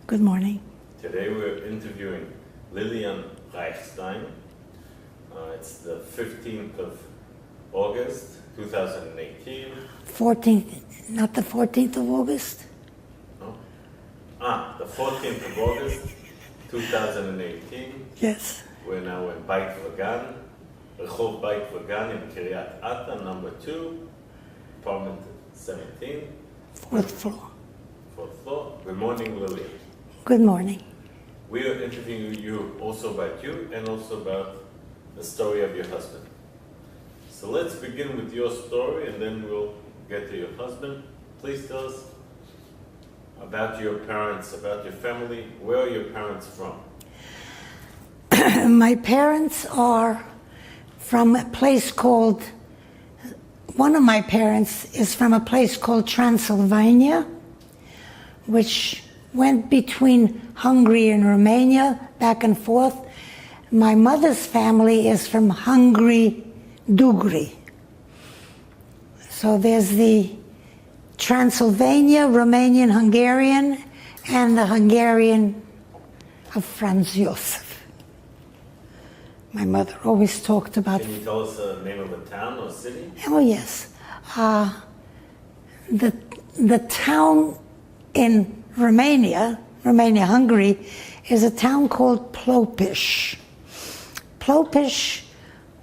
Good morning. Today we're interviewing Lilian Reichstein. It's the 15th of August, 2018. 14th, not the 14th of August? No? The 14th of August, 2018. Yes. We're now in Beit Vagan, Rehov Beit Vagan in Kiryat Ata, number 2, apartment 17. Fourth floor. Fourth floor. Good morning, Lilian. Good morning. We are interviewing you also about you and also about the story of your husband. So let's begin with your story and then we'll get to your husband. Please tell us about your parents, about your family. Where are your parents from? My parents are from a place called, one of my parents is from a place called Transylvania, which went between Hungary and Romania, back and forth. My mother's family is from Hungary, Dugri. So there's the Transylvania, Romanian, Hungarian, and the Hungarian of Franz Josef. My mother always talked about... Can you tell us the name of a town or city? Oh, yes. The town in Romania, Hungary, is a town called Plopish. Plopish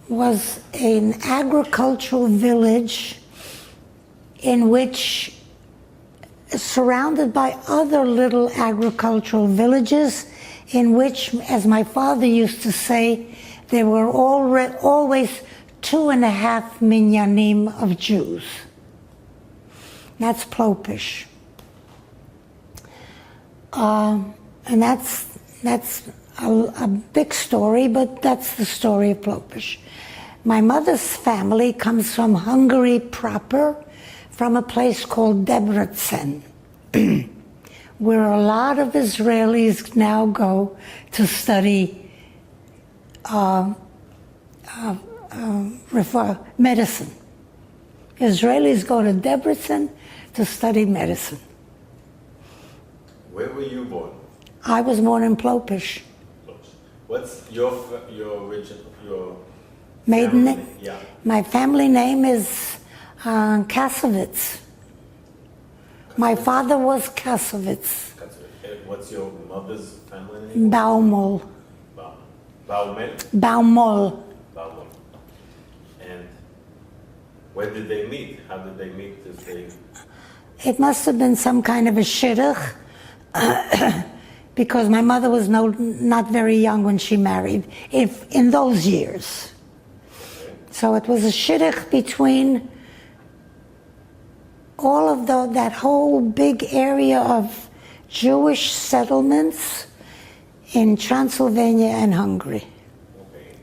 was an agricultural village in which, surrounded by other little agricultural villages, in which, as my father used to say, there were always 2.5 minyanim of Jews. That's Plopish. And that's a big story, but that's the story of Plopish. My mother's family comes from Hungary proper, from a place called Debrecen, where a lot of Israelis now go to study medicine. Israelis go to Debrecen to study medicine. Where were you born? I was born in Plopish. What's your original, Maiden name? Yeah. My family name is Kasovitz. My father was Kasovitz. What's your mother's family name? Baumol. Baumel? Baumol. Baumel. And where did they meet? How did they meet? It must have been some kind of a shidduch, because my mother was not very young when she married, in those years. Okay. So it was a shidduch between all of that whole big area of Jewish settlements in Transylvania and Hungary. Okay.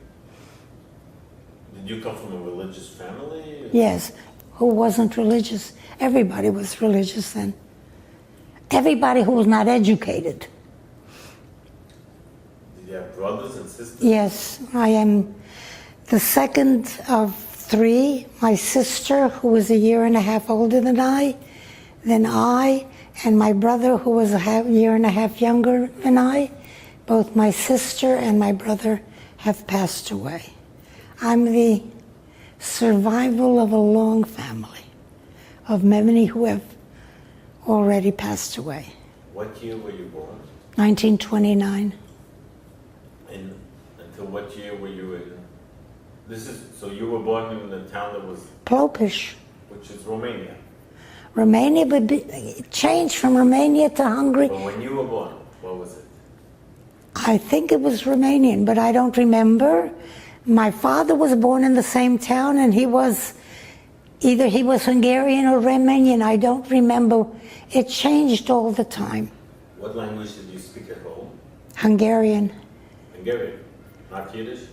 Did you come from a religious family? Yes. Who wasn't religious? Everybody was religious then. Everybody who was not educated. Did you have brothers and sisters? Yes, I am the second of 3. My sister, who was 1.5 years older than I, then I, and my brother, who was 1.5 years younger than I. Both my sister and my brother have passed away. I'm the survival of a long family, of many who have already passed away. What year were you born? 1929. And until what year were you in? So you were born in the town that was... Plopish. Which is Romania. Romania, but it changed from Romania to Hungary. But when you were born, what was it? I think it was Romanian, but I don't remember. My father was born in the same town, and either he was Hungarian or Romanian. I don't remember. It changed all the time. What language did you speak at home? Hungarian. Hungarian, not Yiddish?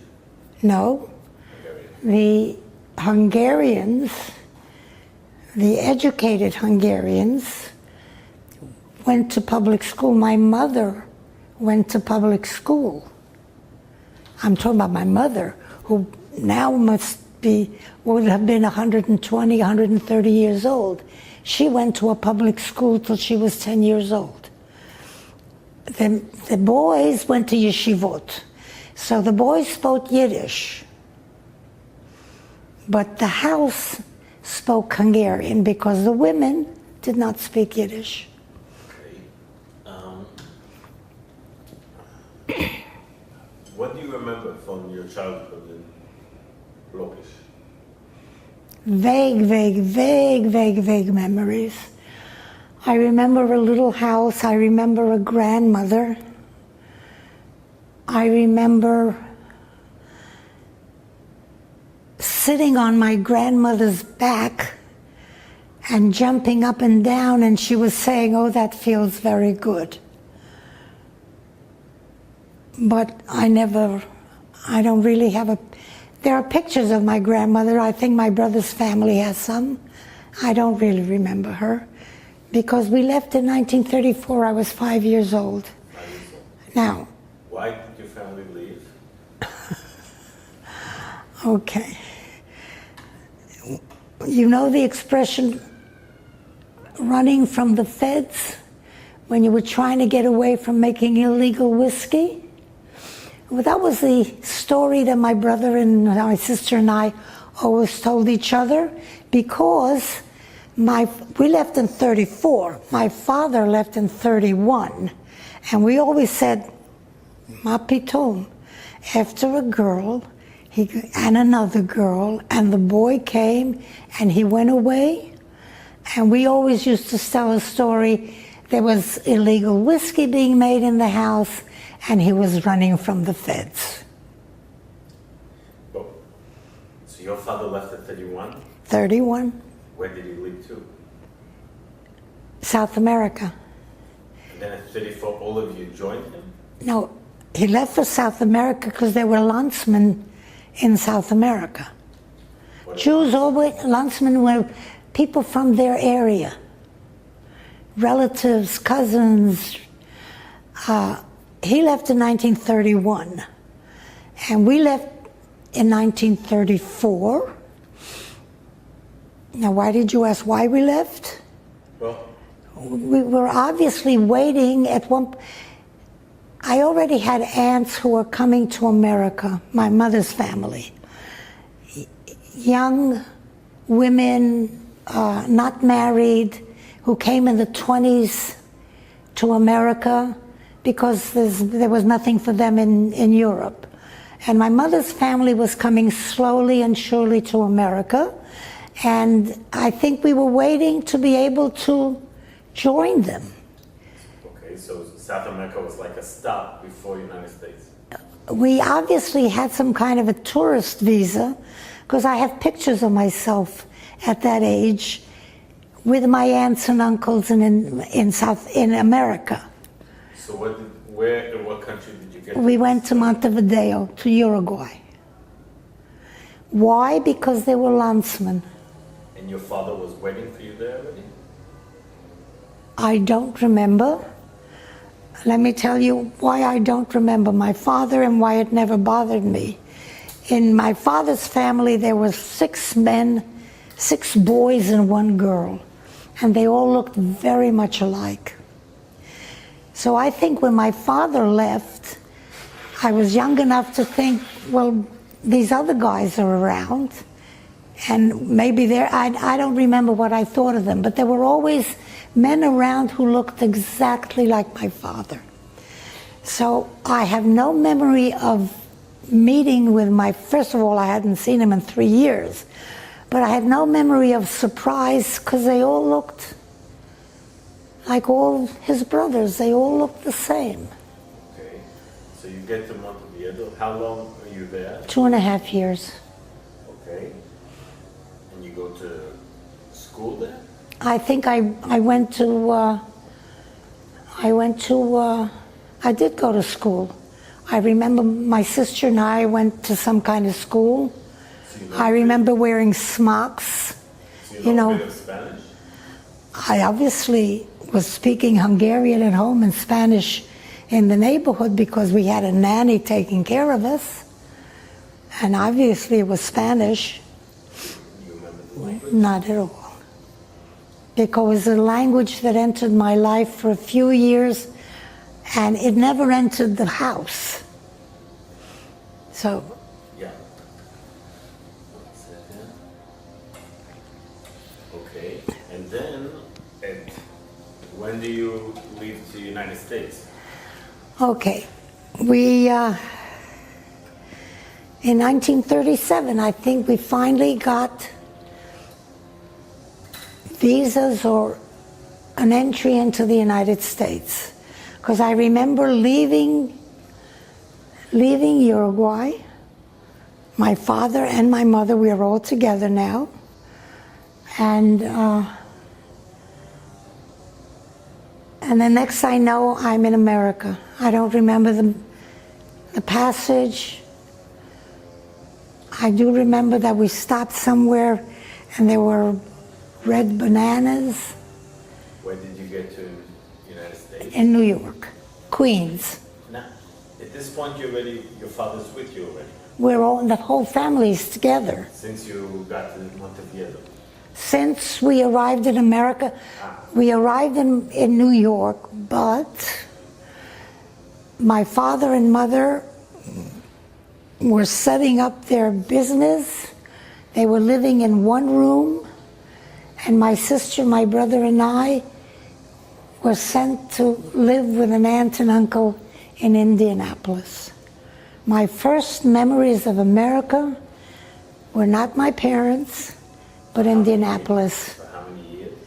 No. Hungarian. The Hungarians, the educated Hungarians, went to public school. My mother went to public school. I'm talking about my mother, who now would have been 120, 130 years old. She went to a public school till she was 10 years old. the boys went to yeshivot. So the boys spoke Yiddish. But the house spoke Hungarian because the women did not speak Yiddish. Okay. What do you remember from your childhood in Lokish? Vague memories. I remember a little house. I remember a grandmother. I remember sitting on my grandmother's back and jumping up and down, and she was saying, "Oh, that feels very good." But I don't really have there are pictures of my grandmother. I think my brother's family has some. I don't really remember her because we left in 1934. I was 5 years old. Now, why did your family leave? Okay. You know the expression running from the feds when you were trying to get away from making illegal whiskey? Well, that was the story that my brother and my sister and I always told each other because we left in 34. My father left in 31. And we always said, Ma pitom, after a girl and another girl, and the boy came and he went away. And we always used to tell a story, there was illegal whiskey being made in the house, and he was running from the feds. Oh. So your father left at 31? 31. Where did he leave to? South America. And then at 34, all of you joined him? No, he left for South America because there were landsmen in South America. Jews always, landsmen were people from their area. Relatives, cousins. He left in 1931, and we left in 1934. Now, why did you ask why we left? Well, we were obviously waiting at one. I already had aunts who were coming to America, my mother's family. Young women, not married, who came in the 20s to America because there was nothing for them in Europe. And my mother's family was coming slowly and surely to America. And I think we were waiting to be able to join them. okay, so South America was like a stop before United States. We obviously had some kind of a tourist visa because I have pictures of myself at that age with my aunts and uncles in America. So where in what country did you get to? We went to Montevideo, to Uruguay. Why? Because they were landsmen. And your father was waiting for you there already? I don't remember. Let me tell you why I don't remember my father and why it never bothered me. In my father's family, there were 6 men, 6 boys and 1 girl, and they all looked very much alike. So I think when my father left, I was young enough to think, well, these other guys are around, and maybe I don't remember what I thought of them, but there were always men around who looked exactly like my father. So I have no memory of meeting with first of all, I hadn't seen him in 3 years, but I had no memory of surprise because they all looked like all his brothers. They all looked the same. Okay, so you get to Montevideo. How long are you there? 2.5 years. Okay, and you go to school there? I think I did go to school. I remember my sister and I went to some kind of school. So I remember wearing smocks. So you know a bit of Spanish? I obviously was speaking Hungarian at home and Spanish in the neighborhood because we had a nanny taking care of us. And obviously it was Spanish. You remember the language? Not at all. Because it was a language that entered my life for a few years, and it never entered the house. So, Yeah. One second. Okay. And then, when do you leave to the United States? okay, we, in 1937, I think we finally got visas or an entry into the United States. Because I remember leaving Uruguay. My father and my mother, we are all together now. And the next I know, I'm in America. I don't remember the passage. I do remember that we stopped somewhere and there were red bananas. Where did you get to in the United States? In New York, Queens. Now, at this point, your father's with you already. We're all, the whole family's together. Since you got to Montevideo. Since we arrived in America, we arrived in New York, but my father and mother were setting up their business. They were living in one room, and my sister, my brother, and I were sent to live with an aunt and uncle in Indianapolis. My first memories of America were not my parents, but Indianapolis. For how many years?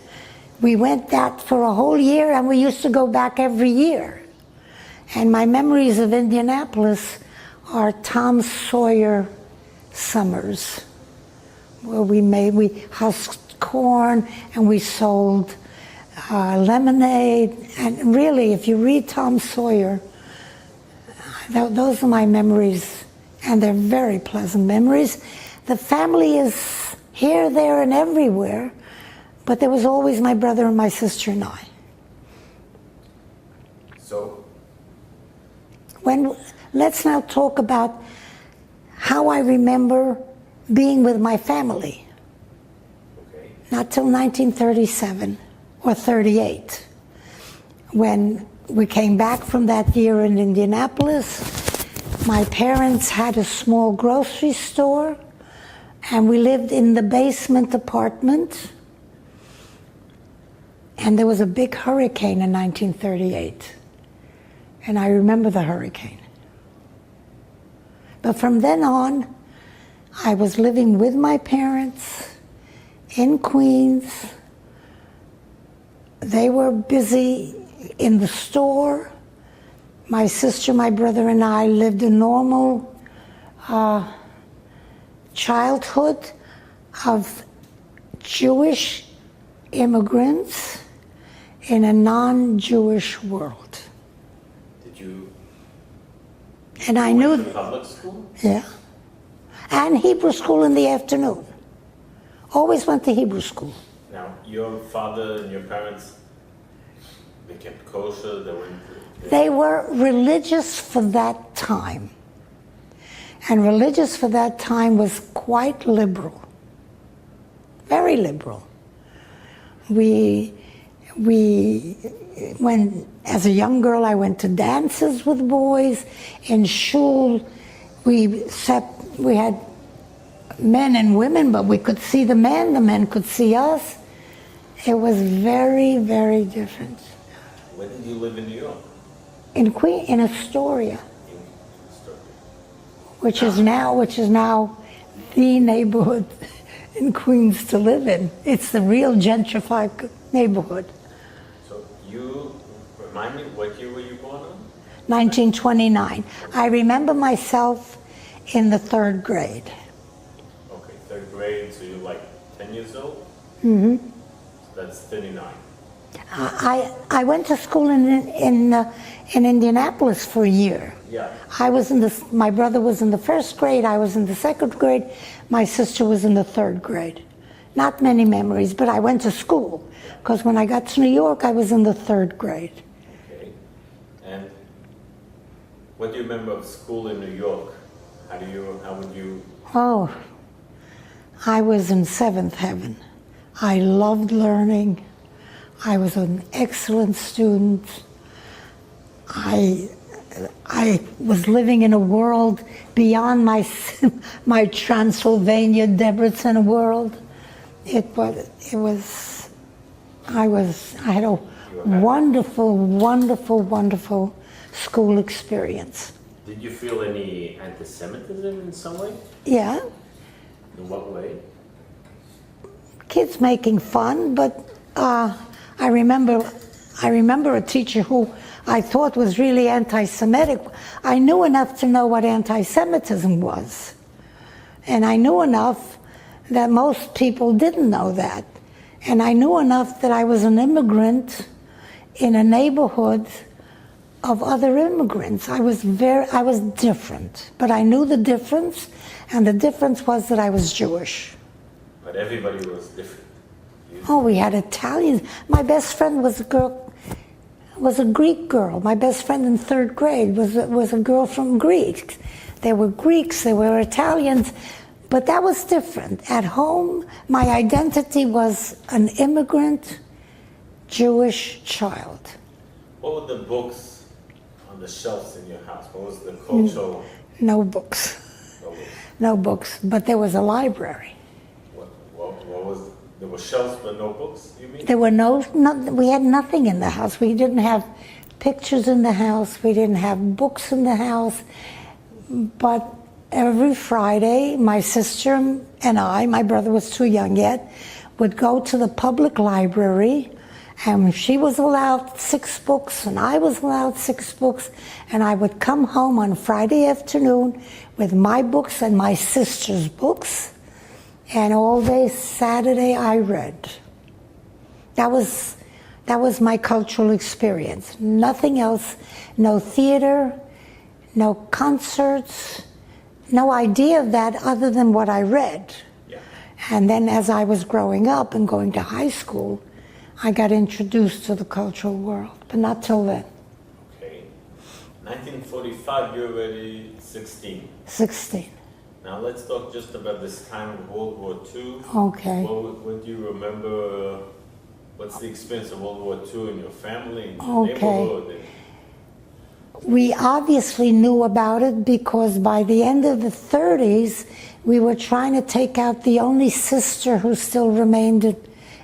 We went that for a whole year, and we used to go back every year. And my memories of Indianapolis are Tom Sawyer summers, where we husked corn and we sold lemonade. And really, if you read Tom Sawyer, those are my memories, and they're very pleasant memories. The family is here, there, and everywhere, but there was always my brother and my sister and I. So, Let's now talk about how I remember being with my family. okay. Not till 1937 or 38. When we came back from that year in Indianapolis, my parents had a small grocery store, and we lived in the basement apartment. And there was a big hurricane in 1938. And I remember the hurricane. But from then on, I was living with my parents in Queens. They were busy in the store. My sister, my brother, and I lived a normal childhood of Jewish immigrants in a non-Jewish world. Did you And I went knew, to public school? yeah, and Hebrew school in the afternoon. Always went to Hebrew school. Now, your father and your parents, they kept kosher, They were religious for that time. And religious for that time was quite liberal. Very liberal. When, as a young girl, I went to dances with boys. In shul, we had men and women, but we could see the men could see us. It was very, very different. Where did you live in New York? In Astoria, In Astoria. which is now the neighborhood in Queens to live in. It's the real gentrified neighborhood. So you, remind me, what year were you born in? 1929. I remember myself in the 3rd grade. Okay, 3rd grade, so you're like 10 years old? Mm-hmm. So that's 39. I went to school in Indianapolis for a year. Yeah. My brother was in the 1st grade, I was in the 2nd grade, my sister was in the 3rd grade. Not many memories, but I went to school, because when I got to New York, I was in the 3rd grade. Okay. And what do you remember of school in New York? How would you? Oh, I was in 7th heaven. I loved learning. I was an excellent student. I was living in a world beyond my Transylvania Debrecen world. I had a wonderful, wonderful, wonderful school experience. Did you feel any anti-Semitism in some way? Yeah. In what way? Kids making fun, but I remember a teacher who I thought was really anti-Semitic. I knew enough to know what anti-Semitism was. And I knew enough that most people didn't know that. And I knew enough that I was an immigrant in a neighborhood of other immigrants. I was different, but I knew the difference, and the difference was that I was Jewish. But everybody was different. Oh, we had Italians. My best friend was a Greek girl. My best friend in third grade was a girl from Greece. There were Greeks, there were Italians, but that was different. At home, my identity was an immigrant Jewish child. What were the books on the shelves in your house? What was the cultural? No books. No books. No books, but there was a library. What was? There were shelves but no books, you mean? There were we had nothing in the house. We didn't have pictures in the house. We didn't have books in the house. But every Friday, my sister and I, my brother was too young yet, would go to the public library, and she was allowed 6 books and I was allowed 6 books, and I would come home on Friday afternoon with my books and my sister's books, and all day Saturday I read. That was my cultural experience. Nothing else, no theater, no concerts, no idea of that other than what I read. Yeah. And then as I was growing up and going to high school, I got introduced to the cultural world, but not till then. Okay. 1945, you're already 16. 16. Now let's talk just about this time of World War II. Okay. What do you remember? What's the experience of World War II in your family, in your Okay. neighborhood? We obviously knew about it because by the end of the 30s, we were trying to take out the only sister who still remained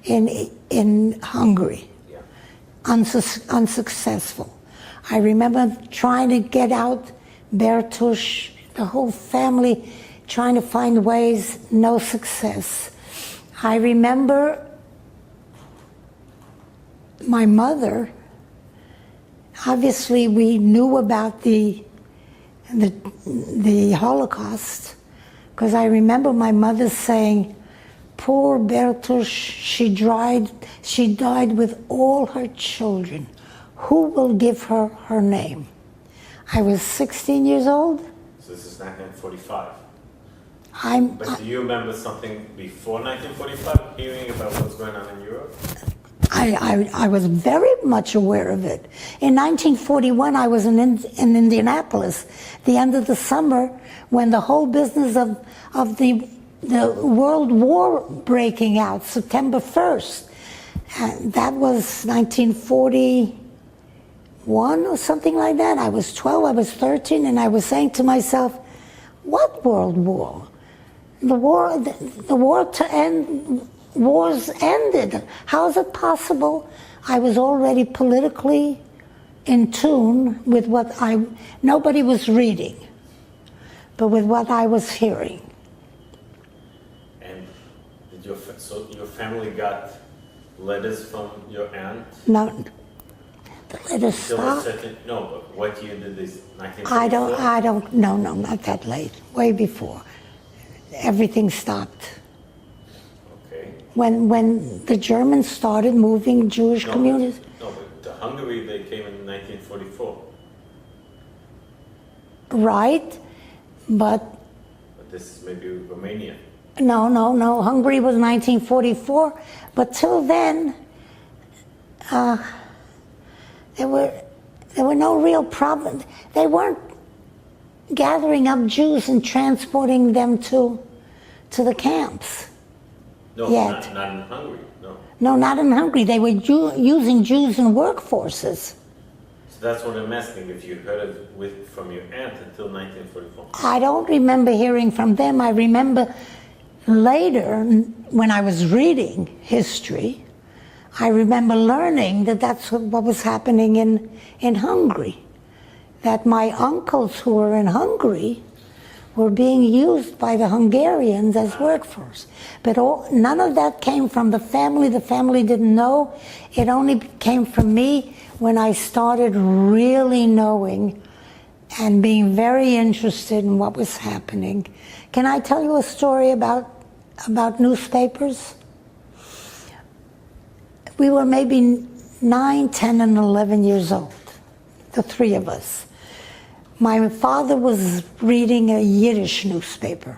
in Hungary. Yeah. Unsuccessful. I remember trying to get out Bertush, the whole family trying to find ways, no success. I remember my mother, obviously we knew about the Holocaust, because I remember my mother saying, poor Bertush, she died with all her children. Who will give her her name? I was 16 years old. So this is 1945. I'm, But do you remember something before 1945, hearing about what's going on in Europe? I was very much aware of it. In 1941, I was in Indianapolis, the end of the summer, when the whole business of the World War breaking out, September 1st. And that was 1941 or something like that. I was 12, I was 13, and I was saying to myself, what World War? The war to end. Wars ended. How is it possible? I was already politically in tune with what nobody was reading, but with what I was hearing. And did your family got letters from your aunt? No, the letters stopped. No, but what year did this? 1944? I don't, no, not that late, way before. Everything stopped. When the Germans started moving Jewish communities. No, but to Hungary they came in 1944. Right, but this is maybe Romania. No, Hungary was 1944, but till then, there were no real problems. They weren't gathering up Jews and transporting them to the camps. No, yet. Not in Hungary, no. No, not in Hungary. They were using Jews in workforces. So that's what I'm asking, if you heard it from your aunt until 1944. I don't remember hearing from them. I remember later, when I was reading history, I remember learning that that's what was happening in Hungary. That my uncles who were in Hungary were being used by the Hungarians as workforce. But none of that came from the family. The family didn't know. It only came from me when I started really knowing and being very interested in what was happening. Can I tell you a story about newspapers? We were maybe 9, 10, and 11 years old, the three of us. My father was reading a Yiddish newspaper.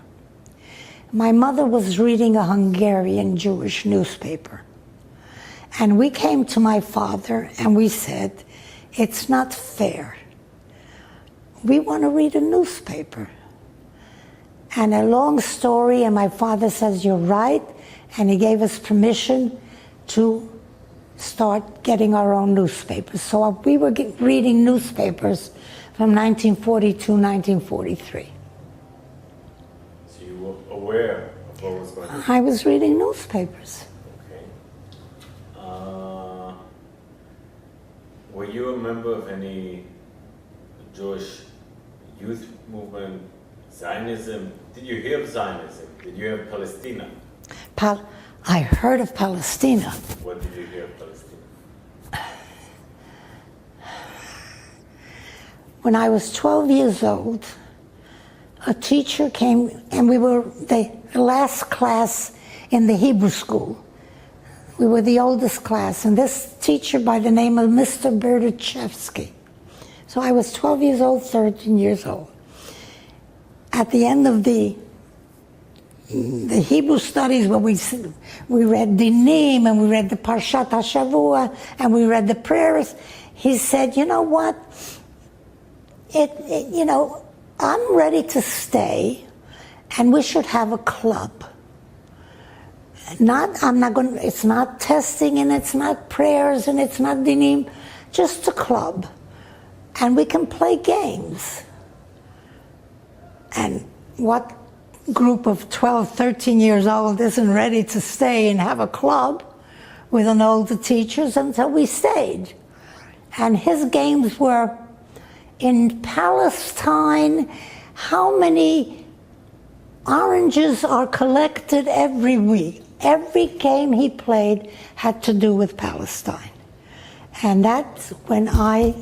My mother was reading a Hungarian Jewish newspaper. And we came to my father and we said, it's not fair. We want to read a newspaper. And a long story, and my father says, you're right, and he gave us permission to start getting our own newspapers. So we were reading newspapers from 1942, 1943. So you were aware of what was going on? I was reading newspapers. Okay. Were you a member of any Jewish youth movement, Zionism? Did you hear of Zionism? Did you hear of Palestine? I heard of Palestine. What did you hear of Palestine? When I was 12 years old, a teacher came, and we were the last class in the Hebrew school. We were the oldest class, and this teacher by the name of Mr. Berdichevsky. So I was 12 years old, 13 years old. At the end of the Hebrew studies, where we read Dinim, and we read the Parshat HaShavua, and we read the prayers, he said, you know what? I'm ready to stay, and we should have a club. It's not testing, and it's not prayers, and it's not dinim, just a club. And we can play games. And what group of 12, 13 years old isn't ready to stay and have a club with an older teachers? And so we stayed. And his games were, in Palestine, how many oranges are collected every week? Every game he played had to do with Palestine. And that's when I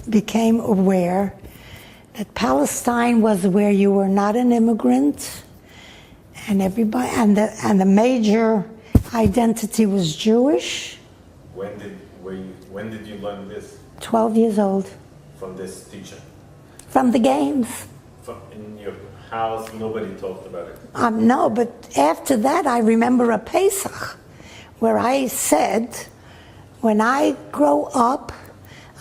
became aware that Palestine was where you were not an immigrant, and everybody, and the major identity was Jewish. When did you learn this? 12 years old. From this teacher? From the games. In your house, nobody talked about it? No, but after that I remember a Pesach where I said, when I grow up,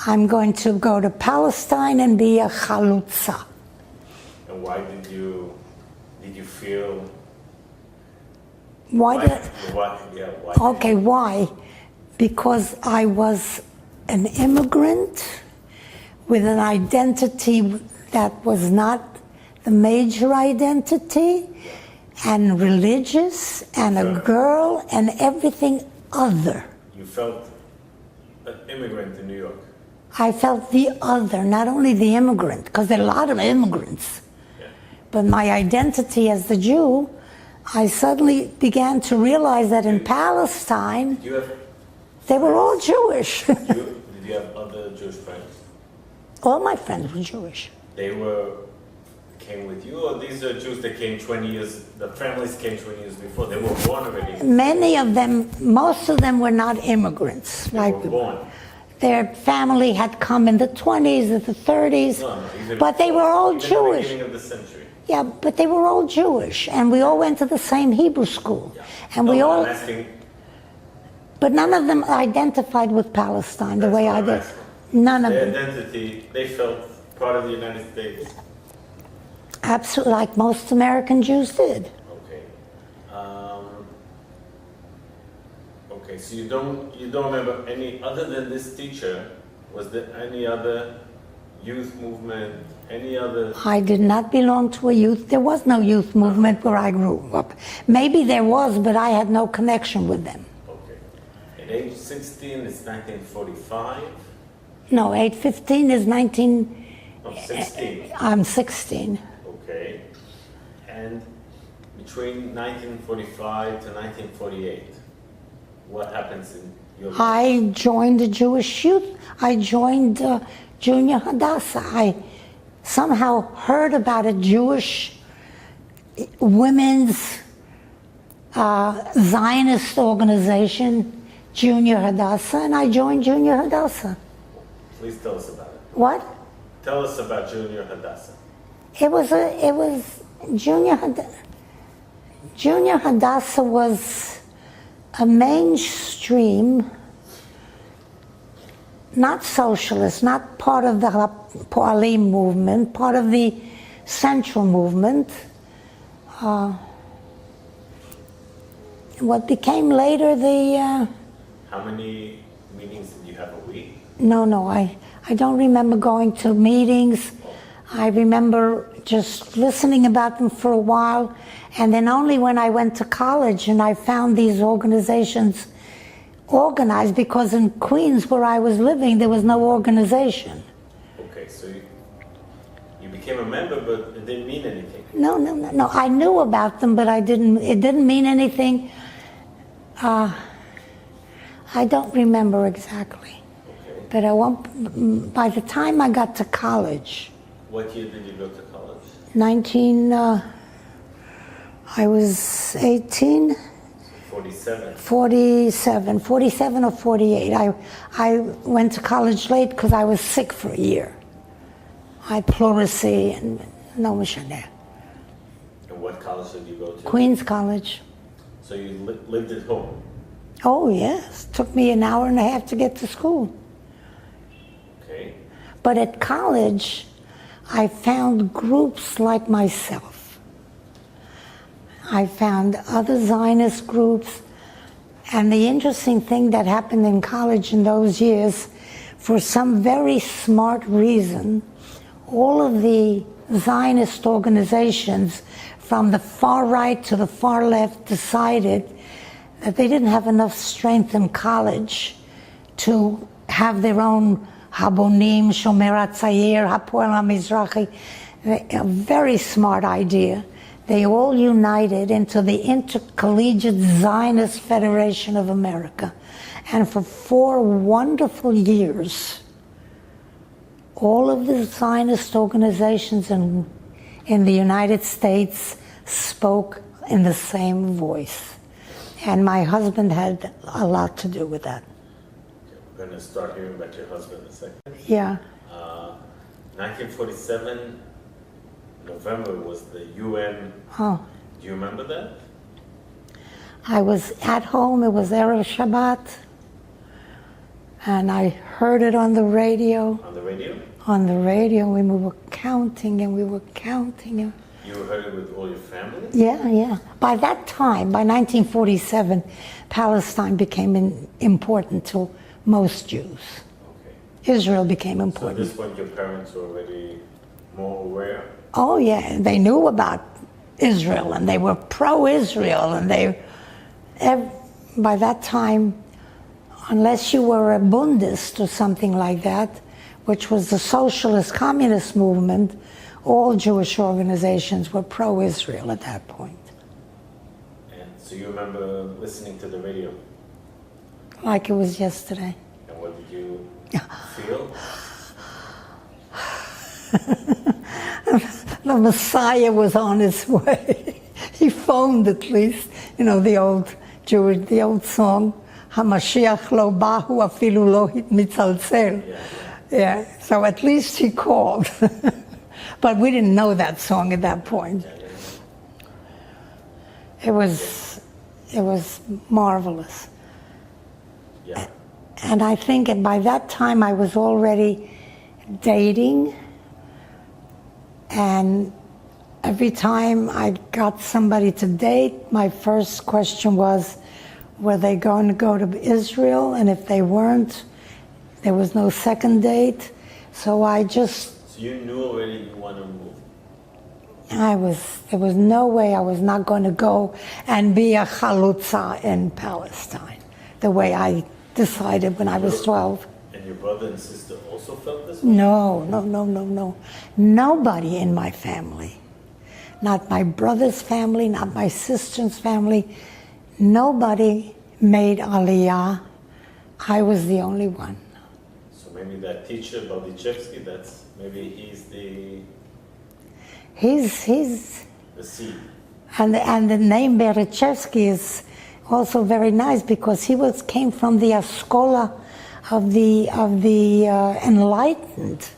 I'm going to go to Palestine and be a chalutza. And why did you feel? Why? Why? Why? Because I was an immigrant with an identity that was not the major identity, and religious, and a girl, and everything other. You felt an immigrant in New York? I felt the other, not only the immigrant, because there are a lot of immigrants, but my identity as the Jew, I suddenly began to realize that in Palestine, they were all Jewish. Did you have other Jewish friends? All my friends were Jewish. They came with you, or these are Jews that came 20 years, the families came 20 years before, they were born already? Many of them, most of them were not immigrants. They were born. Their family had come in the 20s or the 30s, but they were all Jewish. Beginning of the century. Yeah, but they were all Jewish, and we all went to the same Hebrew school. Yeah. And we all. But none of them identified with Palestine the way I did. None of them. Their identity, they felt part of the United States. Absolutely, like most American Jews did. Okay. Okay, so you don't remember any, other than this teacher, Was there any other youth movement, any other? I did not belong to a youth. There was no youth movement where I grew up. Maybe there was, but I had no connection with them. Okay. At age 16, it's 1945. No, 8:15 is 19. No, 16. I'm 16. Okay. And between 1945 to 1948, what happens in your life? I joined the Jewish youth. I joined Junior Hadassah. I somehow heard about a Jewish women's Zionist organization, Junior Hadassah, and I joined Junior Hadassah. Please tell us about it. What? Tell us about Junior Hadassah. It was Junior Hadassah was a mainstream, not socialist, not part of the Poalim movement, part of the Central movement. What became later the... How many meetings did you have a week? No, I don't remember going to meetings. I remember just listening about them for a while, and then only when I went to college and I found these organizations organized, because in Queens where I was living there was no organization. Okay, so you became a member, but it didn't mean anything. No. I knew about them, but it didn't mean anything. I don't remember exactly. Okay. But by the time I got to college, What year did you go to college? I was 18, 47. 47 or 48. I went to college late because I was sick for a year. I had pleurisy and no mishane. And what college did you go to? Queens College. So you lived at home? Oh yes, took me an hour and a half to get to school. Okay. But at college, I found groups like myself. I found other Zionist groups, and the interesting thing that happened in college in those years, for some very smart reason, all of the Zionist organizations from the far right to the far left decided that they didn't have enough strength in college to have their own Habonim, Shomer HaTzayir, Hapoel HaMizrahi, a very smart idea. They all united into the Intercollegiate Zionist Federation of America. And for 4 wonderful years, all of the Zionist organizations in the United States spoke in the same voice. And my husband had a lot to do with that. We're going to start hearing about your husband in a second. Yeah. 1947, November was the UN. Oh. Do you remember that? I was at home, it was Erev Shabbat, and I heard it on the radio. On the radio? On the radio, and we were counting and we were counting. You heard it with all your family? Yeah. By that time, by 1947, Palestine became important to most Jews. Okay. Israel became So at important. this point your parents were already more aware? Oh yeah, they knew about Israel and they were pro-Israel, and by that time, unless you were a Bundist or something like that, which was the socialist communist movement, all Jewish organizations were pro-Israel at that point. And so you remember listening to the radio? Like it was yesterday. And what did you feel? The Messiah was on his way. He phoned at least, the old song, HaMashiach lo bahu afilu lo mitzalzel. Yeah, so at least he called. But we didn't know that song at that point. It was marvelous. Yeah. And I think by that time I was already dating, and every time I got somebody to date, my first question was, were they going to go to Israel? And if they weren't, There was no second date, so I just, So you knew already you want to move. there was no way I was not going to go and be a chalutza in Palestine, the way I decided when I was 12. And your brother and sister also felt this way? No. Nobody in my family. Not my brother's family, not my sister's family. Nobody made Aliyah. I was the only one. So maybe that teacher, Baldichevsky, maybe he's the seed. And the name Berechevsky is also very nice because he came from the Askola of the enlightened,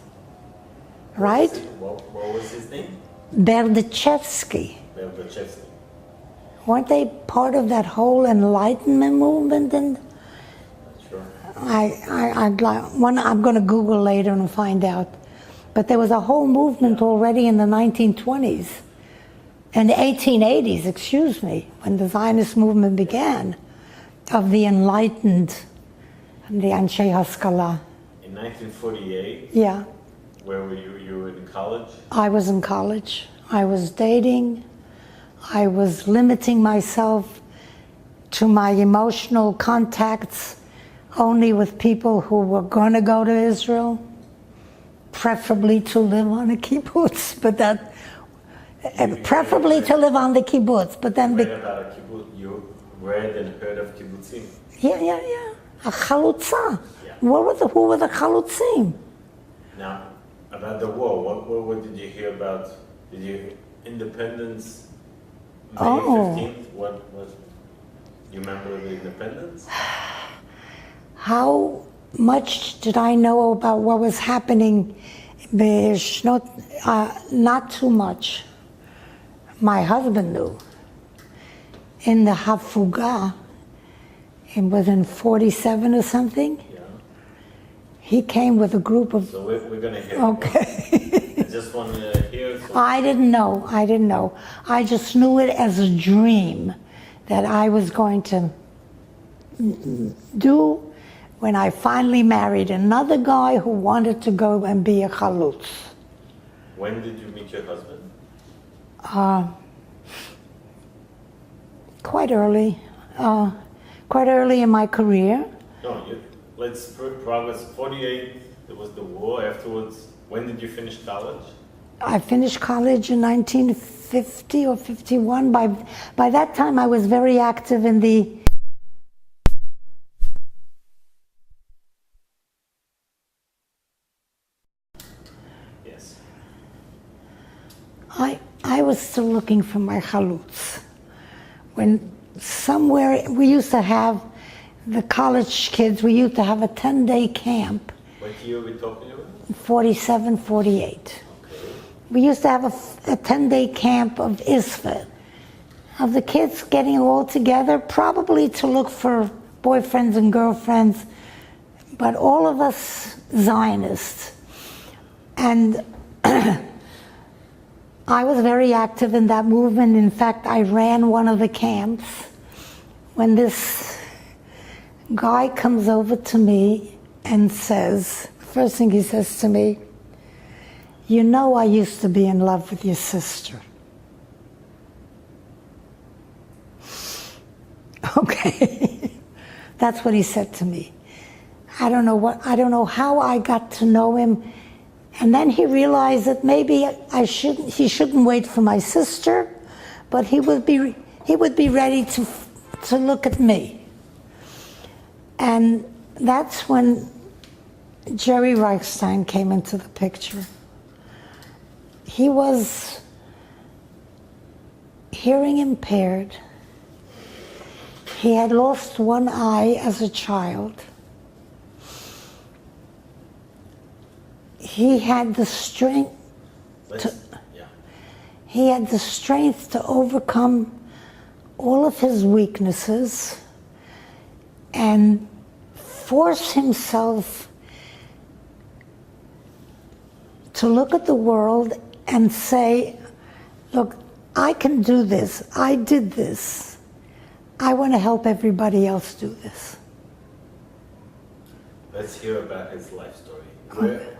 right? What was his name? Berdichevsky. Berdichevsky. Weren't they part of that whole Enlightenment movement? And Sure. I'm going to Google later and find out. But there was a whole movement already in the 1920s, and the 1880s, excuse me, when the Zionist movement began, of the enlightened, the Anshe Haskalah. In 1948, Yeah. where were you? You were in college? I was in college. I was dating. I was limiting myself to my emotional contacts only with people who were going to go to Israel, preferably to live on a kibbutz, but that, preferably to live on the kibbutz, but then... You read about a kibbutz, you read and heard of kibbutzim. Yeah. A chalutza. Yeah. Who were the chalutzim? Now, about the war, what did you hear about? Did you independence? May 15th. What you remember the independence? How much did I know about what was happening? Not too much. My husband knew. In the Hafuga, it was in 47 or something. Yeah. He came with a group of... So we're going to hear. Okay. I just want to hear. I didn't know. I just knew it as a dream that I was going to do when I finally married another guy who wanted to go and be a chalutz. When did you meet your husband? Quite early in my career. No, let's progress. 48, there was the war. Afterwards, when did you finish college? I finished college in 1950 or 51. By that time, I was very active in the... Yes. I was still looking for my chalutz. When somewhere, we used to have, the college kids, we used to have a 10-day camp. What year are we talking about? 47, 48. Okay. We used to have a 10-day camp of ISFA, of the kids getting all together, probably to look for boyfriends and girlfriends, but all of us Zionists. And I was very active in that movement. In fact, I ran one of the camps when this guy comes over to me and says, the first thing he says to me, "You know I used to be in love with your sister." Okay. That's what he said to me. I don't know how I got to know him. And then he realized that maybe he shouldn't wait for my sister, but he would be ready to look at me. And that's when Jerry Reichstein came into the picture. He was hearing impaired. He had lost one eye as a child. He had the strength to overcome all of his weaknesses and force himself to look at the world and say, look, I can do this. I did this. I want to help everybody else do this. Let's hear about his life story. Where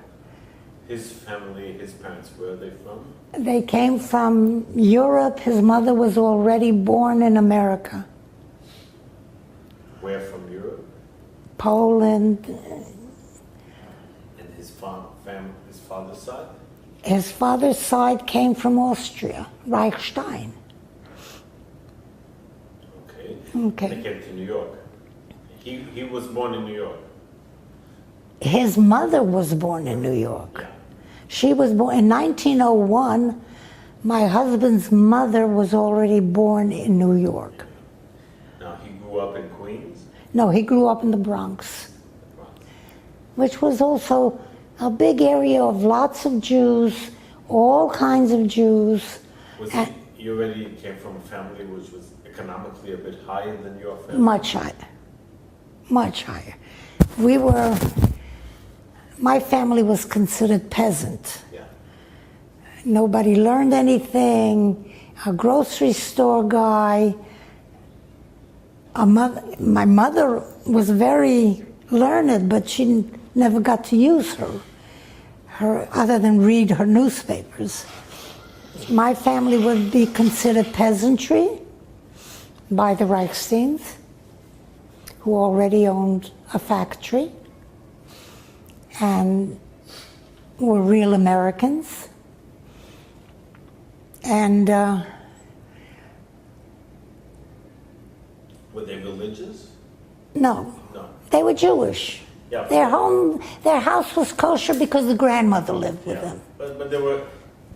his family, his parents, where are they from? They came from Europe. His mother was already born in America. Where from Europe? Poland. And his father's side? His father's side came from Austria, Reichstein. Okay. Okay. They came to New York. He was born in New York. His mother was born in New York. Yeah. She was born in 1901. My husband's mother was already born in New York. Now, he grew up in Queens? No, he grew up in the Bronx, which was also a big area of lots of Jews, all kinds of Jews. You already came from a family which was economically a bit higher than your family? Much higher. Much higher. My family was considered peasant. Yeah. Nobody learned anything. A grocery store guy. My mother was very learned, but she never got to use her other than read her newspapers. My family would be considered peasantry by the Reichsteins, who already owned a factory and were real Americans. And were they religious? no, No. they were Jewish. Yeah. Their house was kosher because the grandmother lived with them. But they were,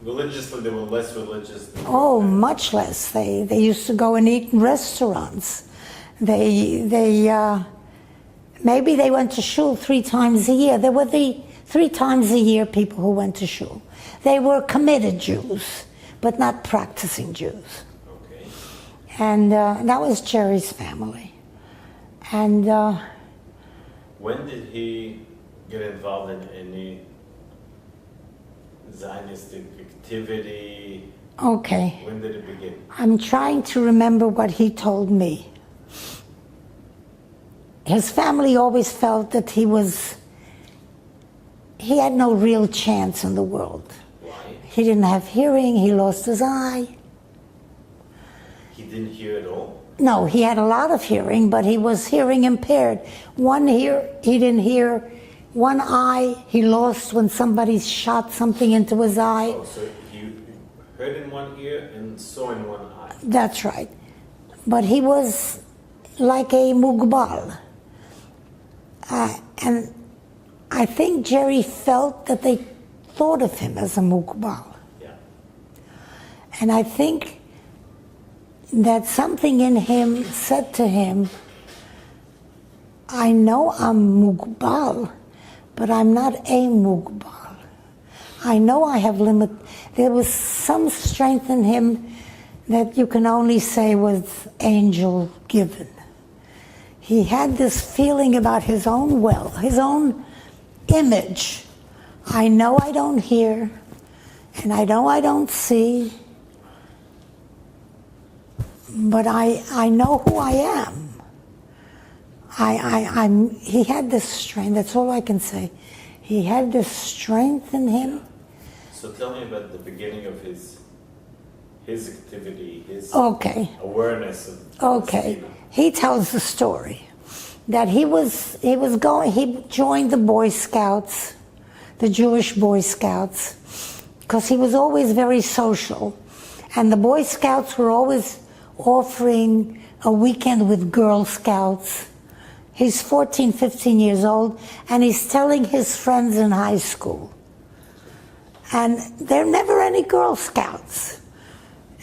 religiously, they were less religious than Oh, much less. They used to go and eat in restaurants. Maybe they went to shul 3 times a year. There were the 3 times a year people who went to shul. They were committed Jews, but not practicing Jews. Okay. And that was Jerry's family. And When did he get involved in any Zionistic activity? okay, When did it begin? I'm trying to remember what he told me. His family always felt that he had no real chance in the world. Why? He didn't have hearing, he lost his eye. He didn't hear at all? No, he had a lot of hearing, but he was hearing impaired. He didn't hear. One eye he lost when somebody shot something into his eye. Oh, so he heard in one ear and saw in one eye. That's right. But he was like a mugbal. And I think Jerry felt that they thought of him as a mugbal. Yeah. And I think that something in him said to him, I know I'm mugbal, but I'm not a mugbal. I know I have limit. There was some strength in him that you can only say was angel given. He had this feeling about his own his own image. I know I don't hear, and I know I don't see, but I know who I am. He had this strength, that's all I can say. He had this strength in him. So tell me about the beginning of his activity, his awareness of Okay. He tells the story that he joined the Boy Scouts, the Jewish Boy Scouts, because he was always very social. And the Boy Scouts were always offering a weekend with Girl Scouts. He's 14, 15 years old, and he's telling his friends in high school. And there are never any Girl Scouts.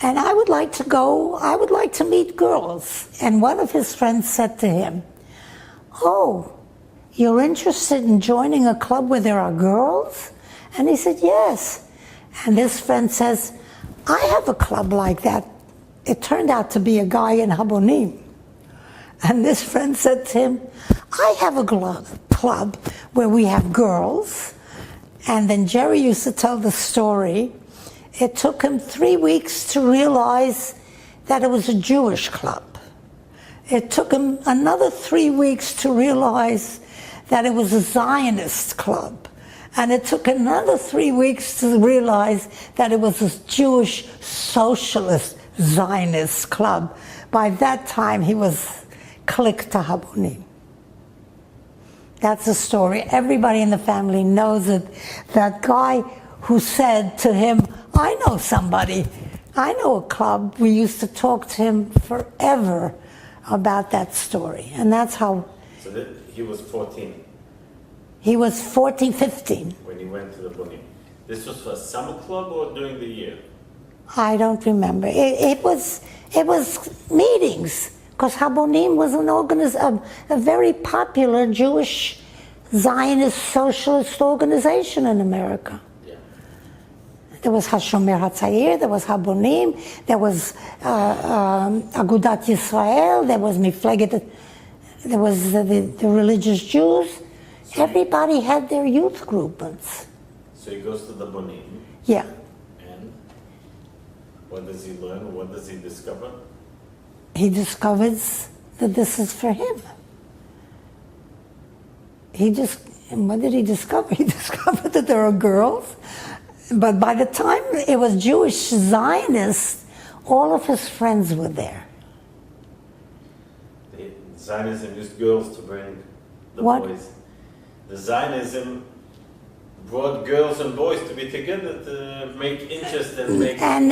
And I would like to go, I would like to meet girls. And one of his friends said to him, oh, you're interested in joining a club where there are girls? And he said, yes. And this friend says, I have a club like that. It turned out to be a guy in Habonim. And this friend said to him, I have a club where we have girls. And then Jerry used to tell the story. It took him 3 weeks to realize that it was a Jewish club. It took him another 3 weeks to realize that it was a Zionist club. And it took another 3 weeks to realize that it was a Jewish socialist Zionist club. By that time, he was clicked to Habonim. That's the story. Everybody in the family knows it. That guy who said to him, I know somebody, I know a club. We used to talk to him forever about that story. And that's how... So that he was 14 He was 14, 15. when he went to the Bonim. This was for a summer club or during the year? I don't remember. It was meetings, because Habonim was a very popular Jewish Zionist socialist organization in America. Yeah. There was Hashomer HaTzair, there was Habonim, there was Agudat Yisrael, there was Mifleget, there was the religious Jews. Everybody had their youth groupings. So he goes to the Bonim. Yeah. And what does he learn? What does he discover? He discovers that this is for him. And what did he discover? He discovered that there are girls. But by the time it was Jewish Zionists, all of his friends were there. The Zionism used girls to bring the What? boys. The Zionism brought girls and boys to be together to make interest and make... And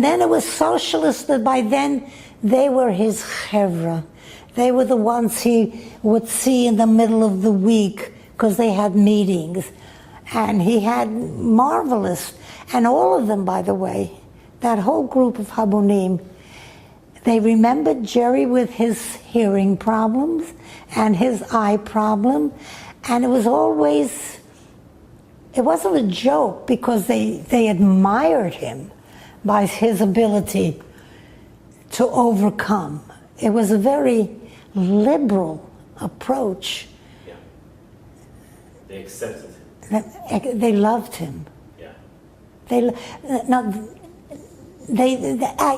then it was socialist, that by then they were his chevra. They were the ones he would see in the middle of the week because they had meetings. And he had marvelous, and all of them, by the way, that whole group of Habonim, they remembered Jerry with his hearing problems and his eye problem, and it was always, it wasn't a joke because they admired him by his ability to overcome. It was a very liberal approach. Yeah. They accepted him. They loved him. Yeah.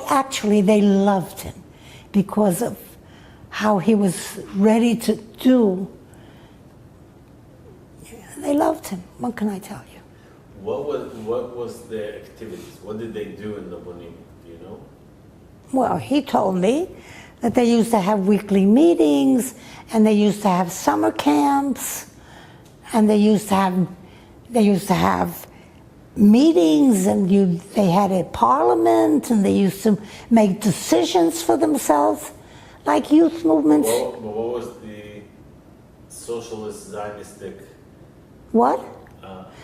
Actually, they loved him because of how he was ready to do. They loved him. What can I tell you? What was their activities? What did they do in the Bonim? Do you know? Well, he told me that they used to have weekly meetings, and they used to have summer camps, and they used to have meetings, and they had a parliament, and they used to make decisions for themselves, like youth movements. What was the socialist Zionistic? What?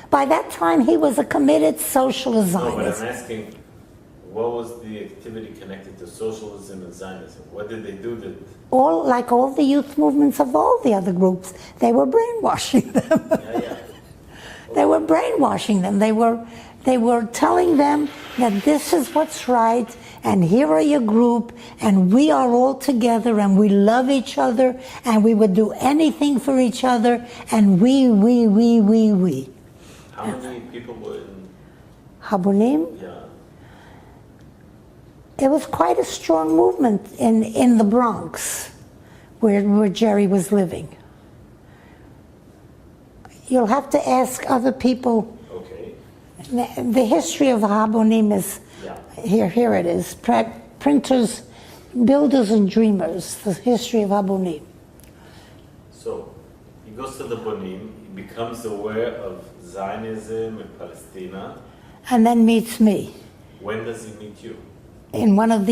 By that time, he was a committed socialist No, but Zionist. I'm asking, what was the activity connected to socialism and Zionism? What did they do that? Like all the youth movements of all the other groups, they were brainwashing them. Yeah. They were brainwashing them. They were telling them that this is what's right, and here are your group, and we are all together, and we love each other, and we would do anything for each other, and we. How many people were in? Habonim? Yeah. It was quite a strong movement in the Bronx, where Jerry was living. You'll have to ask other people. Okay. The history of the Habonim is, here it is, printers, builders and dreamers, the history of Habonim. So, he goes to the Bonim, he becomes aware of Zionism in Palestine. And then meets me When does he meet you? in one of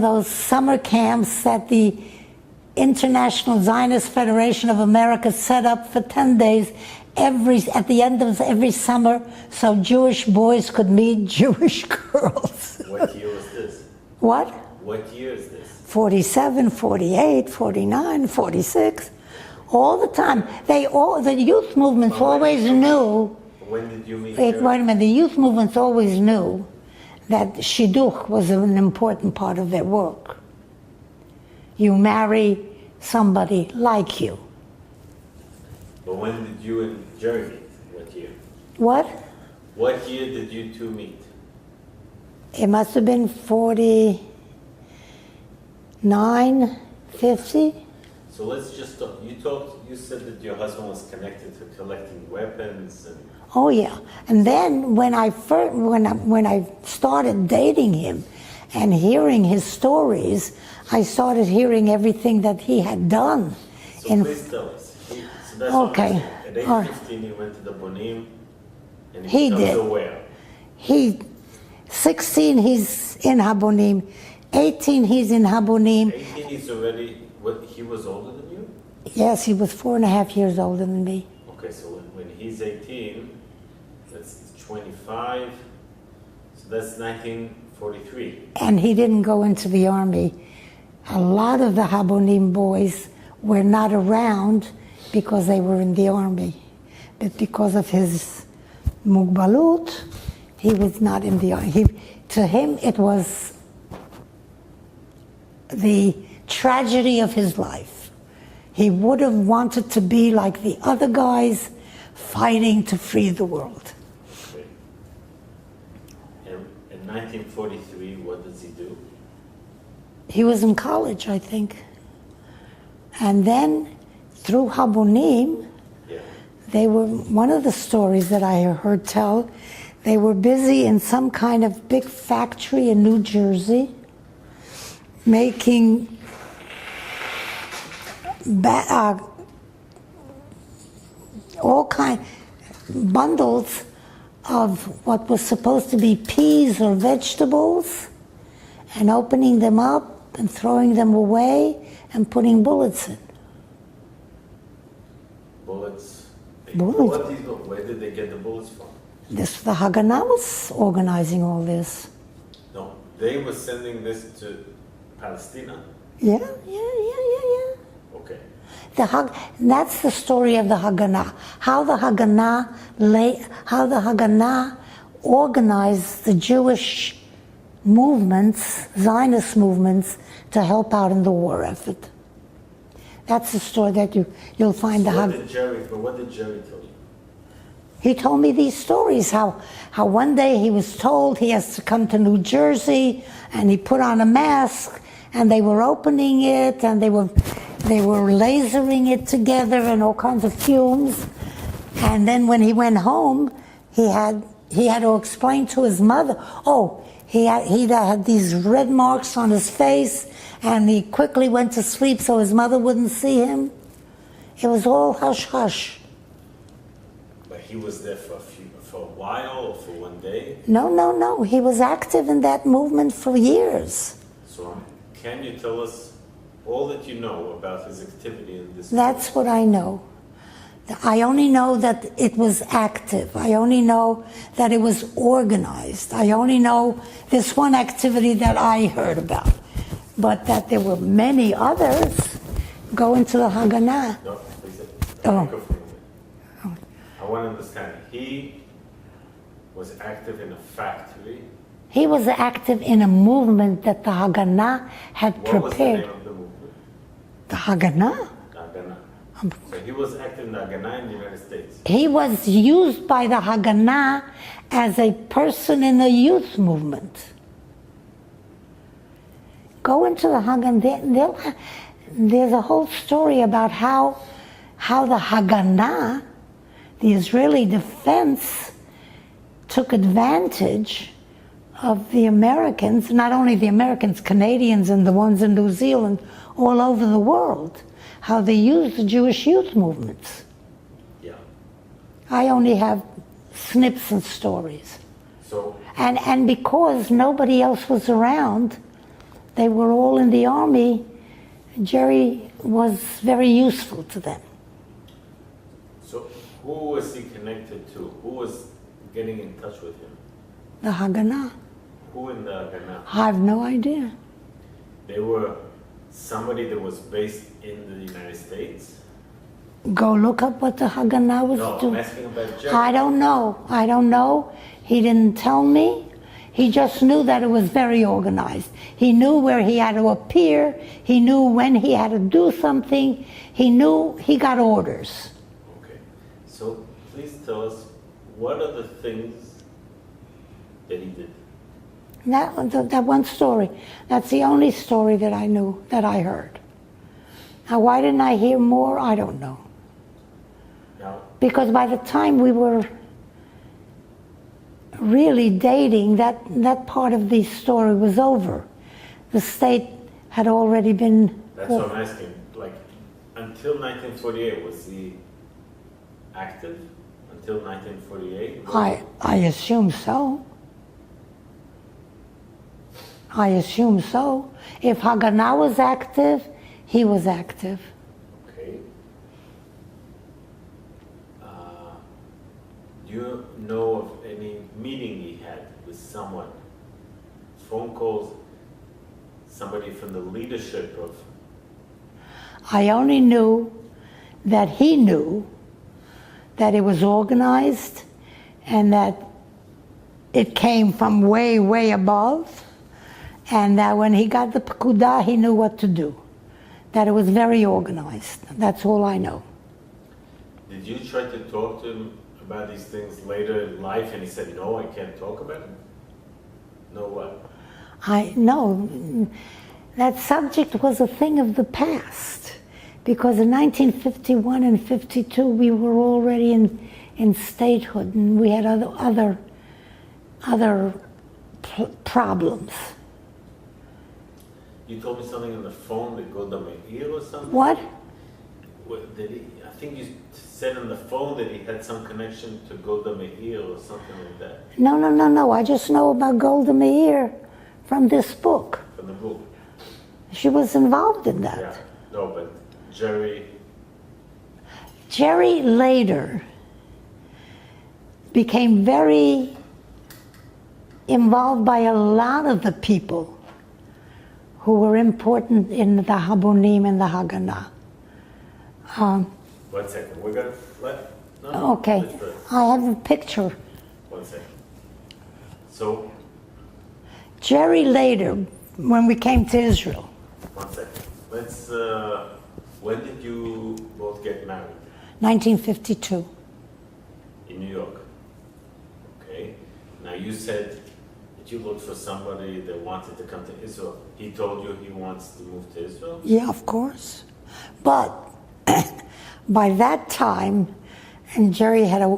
those summer camps that the International Zionist Federation of America set up for 10 days at the end of every summer, so Jewish boys could meet Jewish girls. What year was this? What? What year is this? 47, 48, 49, 46, all the time. The youth movements always knew. When did you meet Wait her? a minute. The youth movements always knew that shidduch was an important part of their work. You marry somebody like you. But when did you and Jerry meet? What year? What? What year did you two meet? It must have been 49, 50. So let's just talk. You said that your husband was connected to collecting weapons and... Oh yeah. And then when I started dating him and hearing his stories, I started hearing everything that he had done. So please tell us. So that's okay. At age 15, he went to the Bonim, and he becomes aware. 16, he's in Habonim. 18, he's in Habonim. 18, he's already... he was older than you? Yes, he was 4.5 years older than me. Okay, so when he's 18, that's 25, so that's 1943. And he didn't go into the army. A lot of the Habonim boys were not around because they were in the army. But because of his mugbalut, he was not in the army. To him, it was the tragedy of his life. He would have wanted to be like the other guys fighting to free the world. Okay. And in 1943, what does he do? He was in college, I think. And then through Habonim, they were, one of the stories that I heard tell, they were busy in some kind of big factory in New Jersey making all kind bundles of what was supposed to be peas or vegetables and opening them up and throwing them away and putting bullets in. Bullets? Bullets. Where did they get the bullets from? The Haganah was organizing all this. No, they were sending this to Palestine? Yeah. Okay. That's the story of the Haganah. How the Haganah organized the Jewish movements, Zionist movements, to help out in the war effort. That's the story that you'll find. So what did Jerry tell you? He told me these stories, how one day he was told he has to come to New Jersey, and he put on a mask, and they were opening it, and they were lasering it together and all kinds of fumes. And then when he went home, he had to explain to his mother, he had these red marks on his face, and he quickly went to sleep so his mother wouldn't see him. It was all hush-hush. But he was there for a while or for one day? No. He was active in that movement for years. So can you tell us all that you know about his activity in this That's what I know. I only know that it was active. I only know that it was organized. I only know this one activity that I heard about. But that there were many others going to the Haganah. No, please. I want to understand. He was active in a factory. He was active in a movement that the Haganah had prepared. What was the name of the movement? The Haganah? So he was active in the Haganah in the United States. He was used by the Haganah as a person in the youth movement. Go into the Haganah. There's a whole story about how the Haganah, the Israeli defense, took advantage of the Americans, not only the Americans, Canadians and the ones in New Zealand, all over the world, how they used the Jewish youth movements. Yeah. I only have snips and stories. So. And because nobody else was around, they were all in the army, Jerry was very useful to them. So who was he connected to? Who was getting in touch with him? The Haganah. Who in the Haganah? I have no idea. They were somebody that was based in the United States? Go look up what the Haganah was doing. No, I'm asking about Jerry. I don't know. He didn't tell me. He just knew that it was very organized. He knew where he had to appear. He knew when he had to do something. He knew he got orders. Okay. So please tell us, what are the things that he did? That one story. That's the only story that I knew, that I heard. Now, why didn't I hear more? I don't know. Now, Because by the time we were really dating, that part of the story was over. The state had already been... That's what I'm asking. Like, until 1948, was he active? Until 1948? I assume so. I assume so. If Haganah was active, he was active. Okay. Do you know of any meeting he had with someone? Phone calls? Somebody from the leadership of... I only knew that he knew that it was organized and that it came from way, way above, and that when he got the Pekudah, he knew what to do. That it was very organized. That's all I know. Did you try to talk to him about these things later in life and he said, no, I can't talk about it? No what? No, that subject was a thing of the past, because in 1951 and 52 we were already in statehood, and we had other problems. You told me something on the phone that Golda Meir or something? What? Did he, I think you said on the phone that he had some connection to Golda Meir or something like that. No. I just know about Golda Meir from this book. From the book. She was involved in that. Yeah. No, but Jerry later became very involved by a lot of the people who were important in the Habonim and the Haganah. 1 second. We're gonna let. No, Okay, let's pray. I have a picture. 1 second. So, Jerry later, when we came to Israel, 1 second. Let's. When did you both get married? 1952. In New York. Okay. Now you said that you looked for somebody that wanted to come to Israel. He told you he wants to move to Israel? Yeah, of course. But by that time, and Jerry had a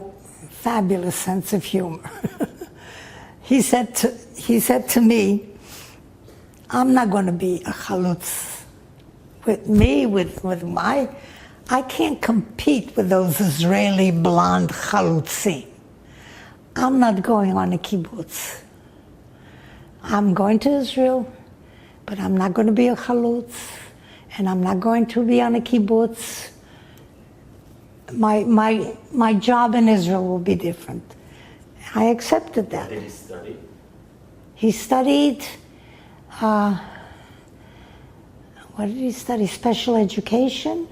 fabulous sense of humor, he said to me, I'm not going to be a chalutz. I can't compete with those Israeli blonde chalutzim. I'm not going on a kibbutz. I'm going to Israel, but I'm not going to be a chalutz, and I'm not going to be on a kibbutz. My job in Israel will be different. I accepted that. Did he study? He studied, what did he study? Special education?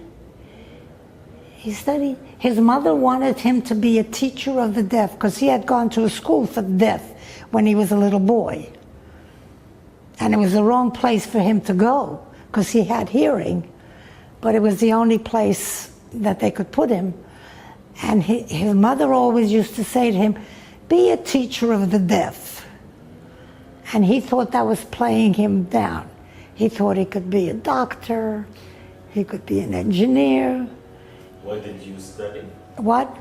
He studied, his mother wanted him to be a teacher of the deaf, because he had gone to a school for the deaf when he was a little boy. And it was the wrong place for him to go, because he had hearing, but it was the only place that they could put him. And his mother always used to say to him, be a teacher of the deaf. And he thought that was playing him down. He thought he could be a doctor, he could be an engineer. What did you study? What?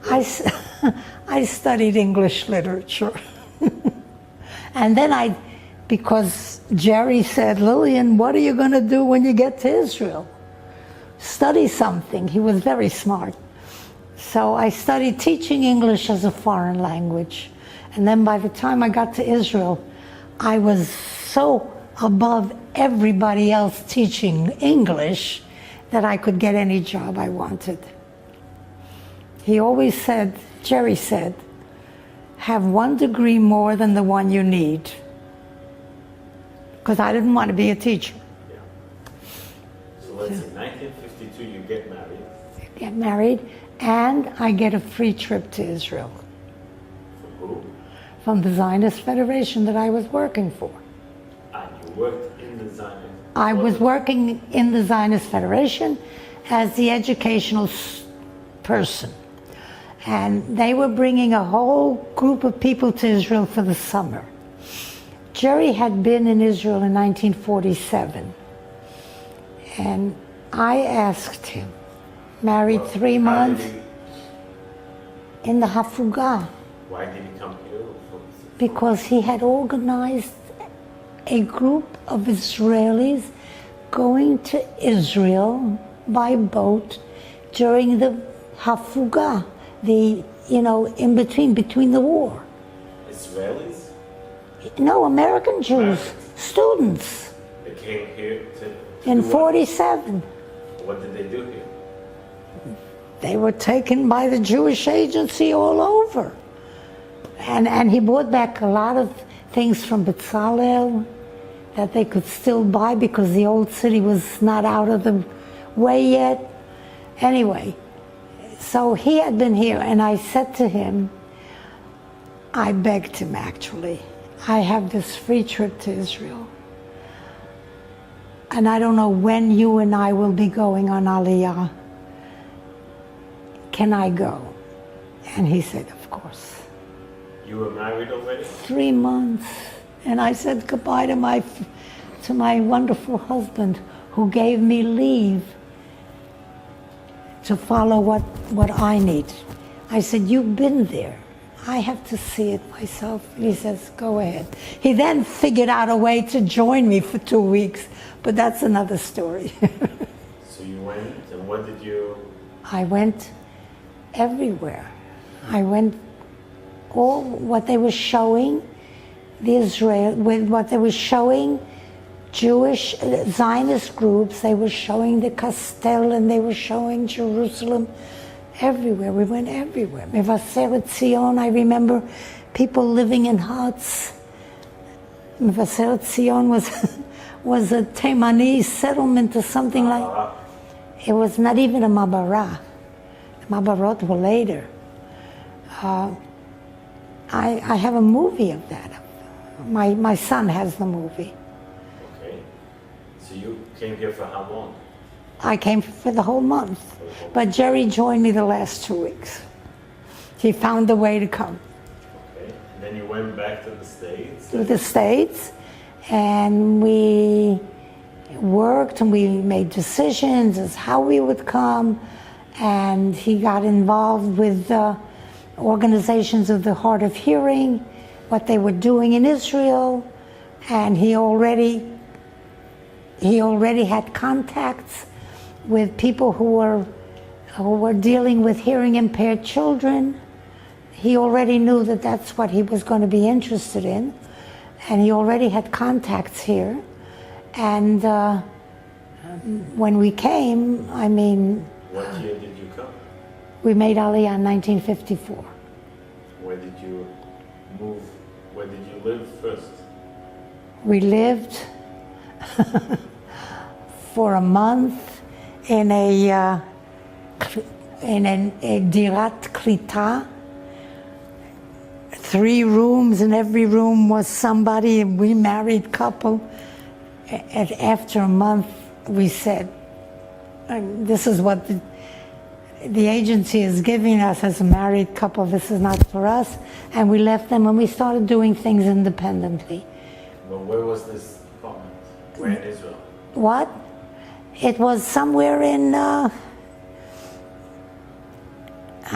I studied English literature. And then because Jerry said, Lilian, what are you going to do when you get to Israel? Study something. He was very smart. So I studied teaching English as a foreign language. And then by the time I got to Israel, I was so above everybody else teaching English that I could get any job I wanted. He always said, Jerry said, have 1 degree more than the one you need. Because I didn't want to be a teacher. Yeah. So let's see, 1952 you get married. Get married, and I get a free trip to Israel. For who? From the Zionist Federation that I was working for. You worked in the Zionist. I was working in the Zionist Federation as the educational person. And they were bringing a whole group of people to Israel for the summer. Jerry had been in Israel in 1947. And I asked him, married 3 months in the Hafuga, Why did he come here? because he had organized a group of Israelis going to Israel by boat during the Hafuga, in between the war. Israelis? No, American Jews, students, They came here to in do what? 47. What did they do here? They were taken by the Jewish agency all over. And he brought back a lot of things from Vezalem that they could still buy because the old city was not out of the way yet. Anyway, so he had been here, and I said to him, I begged him actually, I have this free trip to Israel. And I don't know when you and I will be going on Aliyah. Can I go? And he said, of course. You were married already? 3 months. And I said goodbye to my wonderful husband who gave me leave to follow what I need. I said, you've been there. I have to see it myself. And he says, go ahead. He then figured out a way to join me for 2 weeks, but that's another story. So you went, and what did you... I went everywhere. I went all what they were showing, what they were showing Jewish Zionist groups, they were showing the Kastel and they were showing Jerusalem, everywhere. We went everywhere. Mevaseret Zion, I remember people living in huts. Mevaseret Zion was a Taimani settlement or something like. It was not even a Mabara. The Mabarot were later. I have a movie of that. My son has the movie. Okay. So you came here for how long? I came for the whole month. But Jerry joined me the last 2 weeks. He found a way to come. Okay. And then you went back to the States? To the States, and we worked and we made decisions as how we would come, and he got involved with organizations of the hard of hearing, what they were doing in Israel, and he already had contacts with people who were dealing with hearing impaired children. He already knew that that's what he was going to be interested in, and he already had contacts here. And when we came, I mean... What year did you come? We made Aliyah in 1954. Where did you move? Where did you live first? We lived for a month in a dirat klita, 3 rooms, and every room was somebody, a remarried couple. And after a month, we said, this is what the agency is giving us as a married couple, this is not for us. And we left them and we started doing things independently. Well, where was this apartment? Where in Israel? What? It was somewhere in, I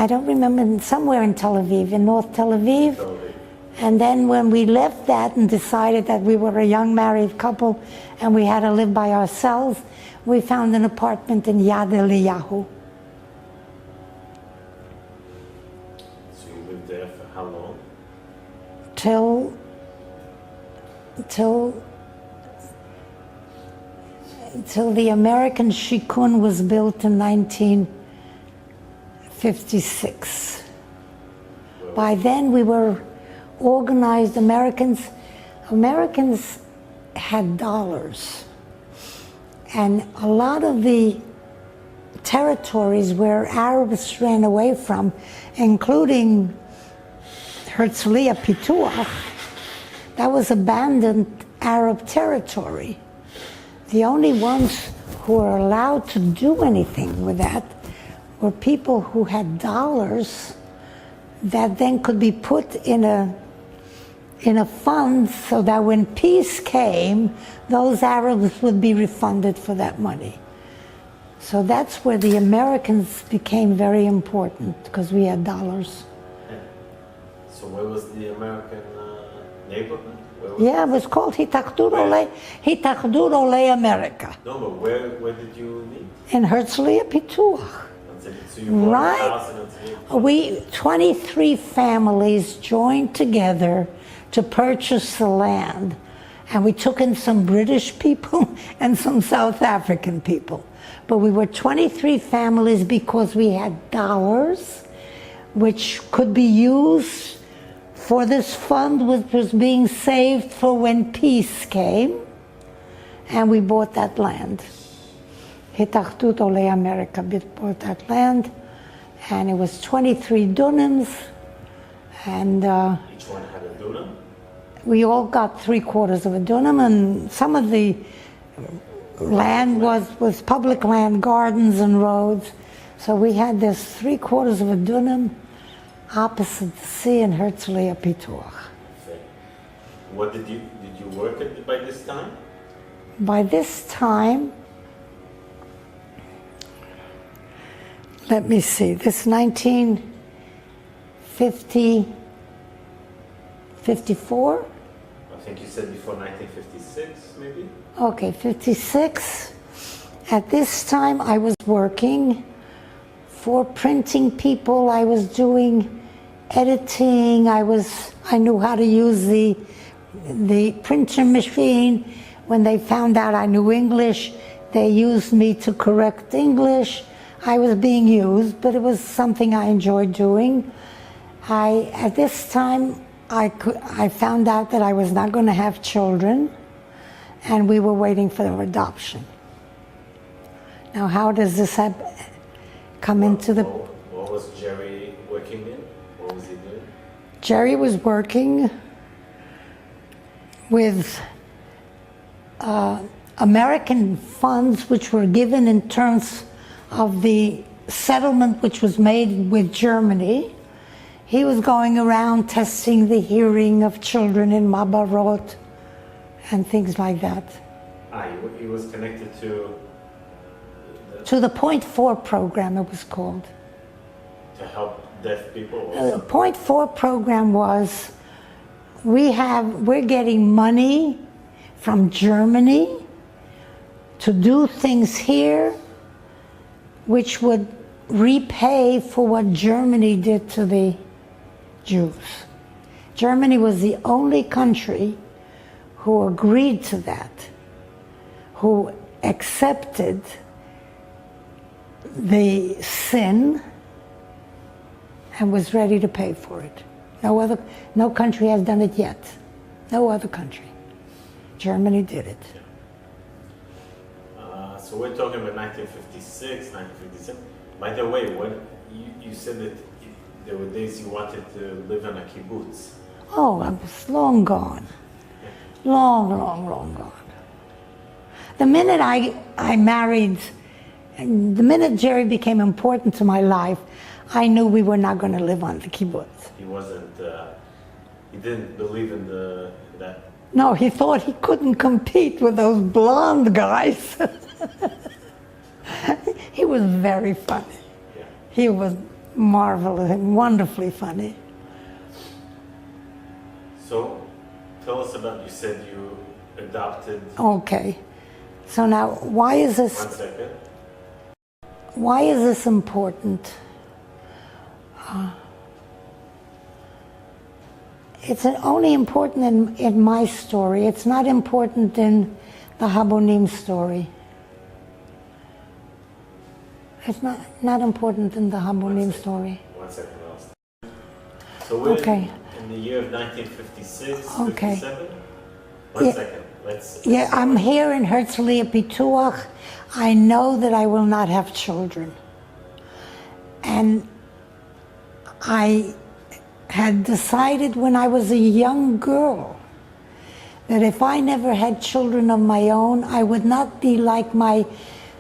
don't remember, somewhere in Tel Aviv, in North Tel Aviv. Tel Aviv. And then when we left that and decided that we were a young married couple and we had to live by ourselves, we found an apartment in Yad Eliyahu. So you lived there for how long? Till the American Shikun was built in 1956. By then we were organized. Americans had dollars, and a lot of the territories where Arabs ran away from, including Herzliya Pituach, that was abandoned Arab territory. The only ones who were allowed to do anything with that were people who had dollars that then could be put in a fund so that when peace came, those Arabs would be refunded for that money. So that's where the Americans became very important because we had dollars. So where was the American neighborhood? Yeah, it was called Hitachdut Olei America. No, but where did you meet? In Herzliya Pituach. So you bought Right. a house in Herzliya? 23 families joined together to purchase the land. And we took in some British people and some South African people. But we were 23 families because we had dollars, which could be used for this fund, which was being saved for when peace came. And we bought that land. Hitachdut Olei America bought that land. And it was 23 dunams. And Each one had a dunam? we all got 3/4 of a dunam, and some of the land was public land, gardens and roads. So we had this 3/4 of a dunam opposite the sea in Herzliya Pituach. What did you work at by this time? By this time, let me see, this 1954? I think you said before 1956, maybe? Okay, 56. At this time, I was working for printing people. I was doing editing. I knew how to use the printer machine. When they found out I knew English, they used me to correct English. I was being used, but it was something I enjoyed doing. At this time, I found out that I was not going to have children, and we were waiting for their adoption. Now, how does this come into the... What was Jerry working in? What was he doing? Jerry was working with American funds which were given in terms of the settlement which was made with Germany. He was going around testing the hearing of children in Mabarot and things like that. He was connected to the Point 4 program, it was called. to help deaf people The also? Point 4 program was, we're getting money from Germany to do things here which would repay for what Germany did to the Jews. Germany was the only country who agreed to that, who accepted the sin and was ready to pay for it. No country has done it yet. No other country. Germany did it. So we're talking about 1956, 1957. By the way, when you said that there were days you wanted to live in a kibbutz. Oh, I was long gone. Long gone. The minute I married, and the minute Jerry became important to my life, I knew we were not going to live on the kibbutz. He wasn't, he didn't believe in that. No, he thought he couldn't compete with those blonde guys. He was very funny. Yeah. He was marvelous and wonderfully funny. So, tell us about, you said you adopted. Okay. So now, why is this? 1 second. Why is this important? It's only important in my story. It's not important in the Habonim story. It's not important in the Habonim story. 1 second, so we're Okay. in the year of 1956, Okay. 57? Yeah. 1 second, let's Yeah, I'm here in Herzliya Pituach. I know that I will not have children. And I had decided when I was a young girl that if I never had children of my own, I would not be like my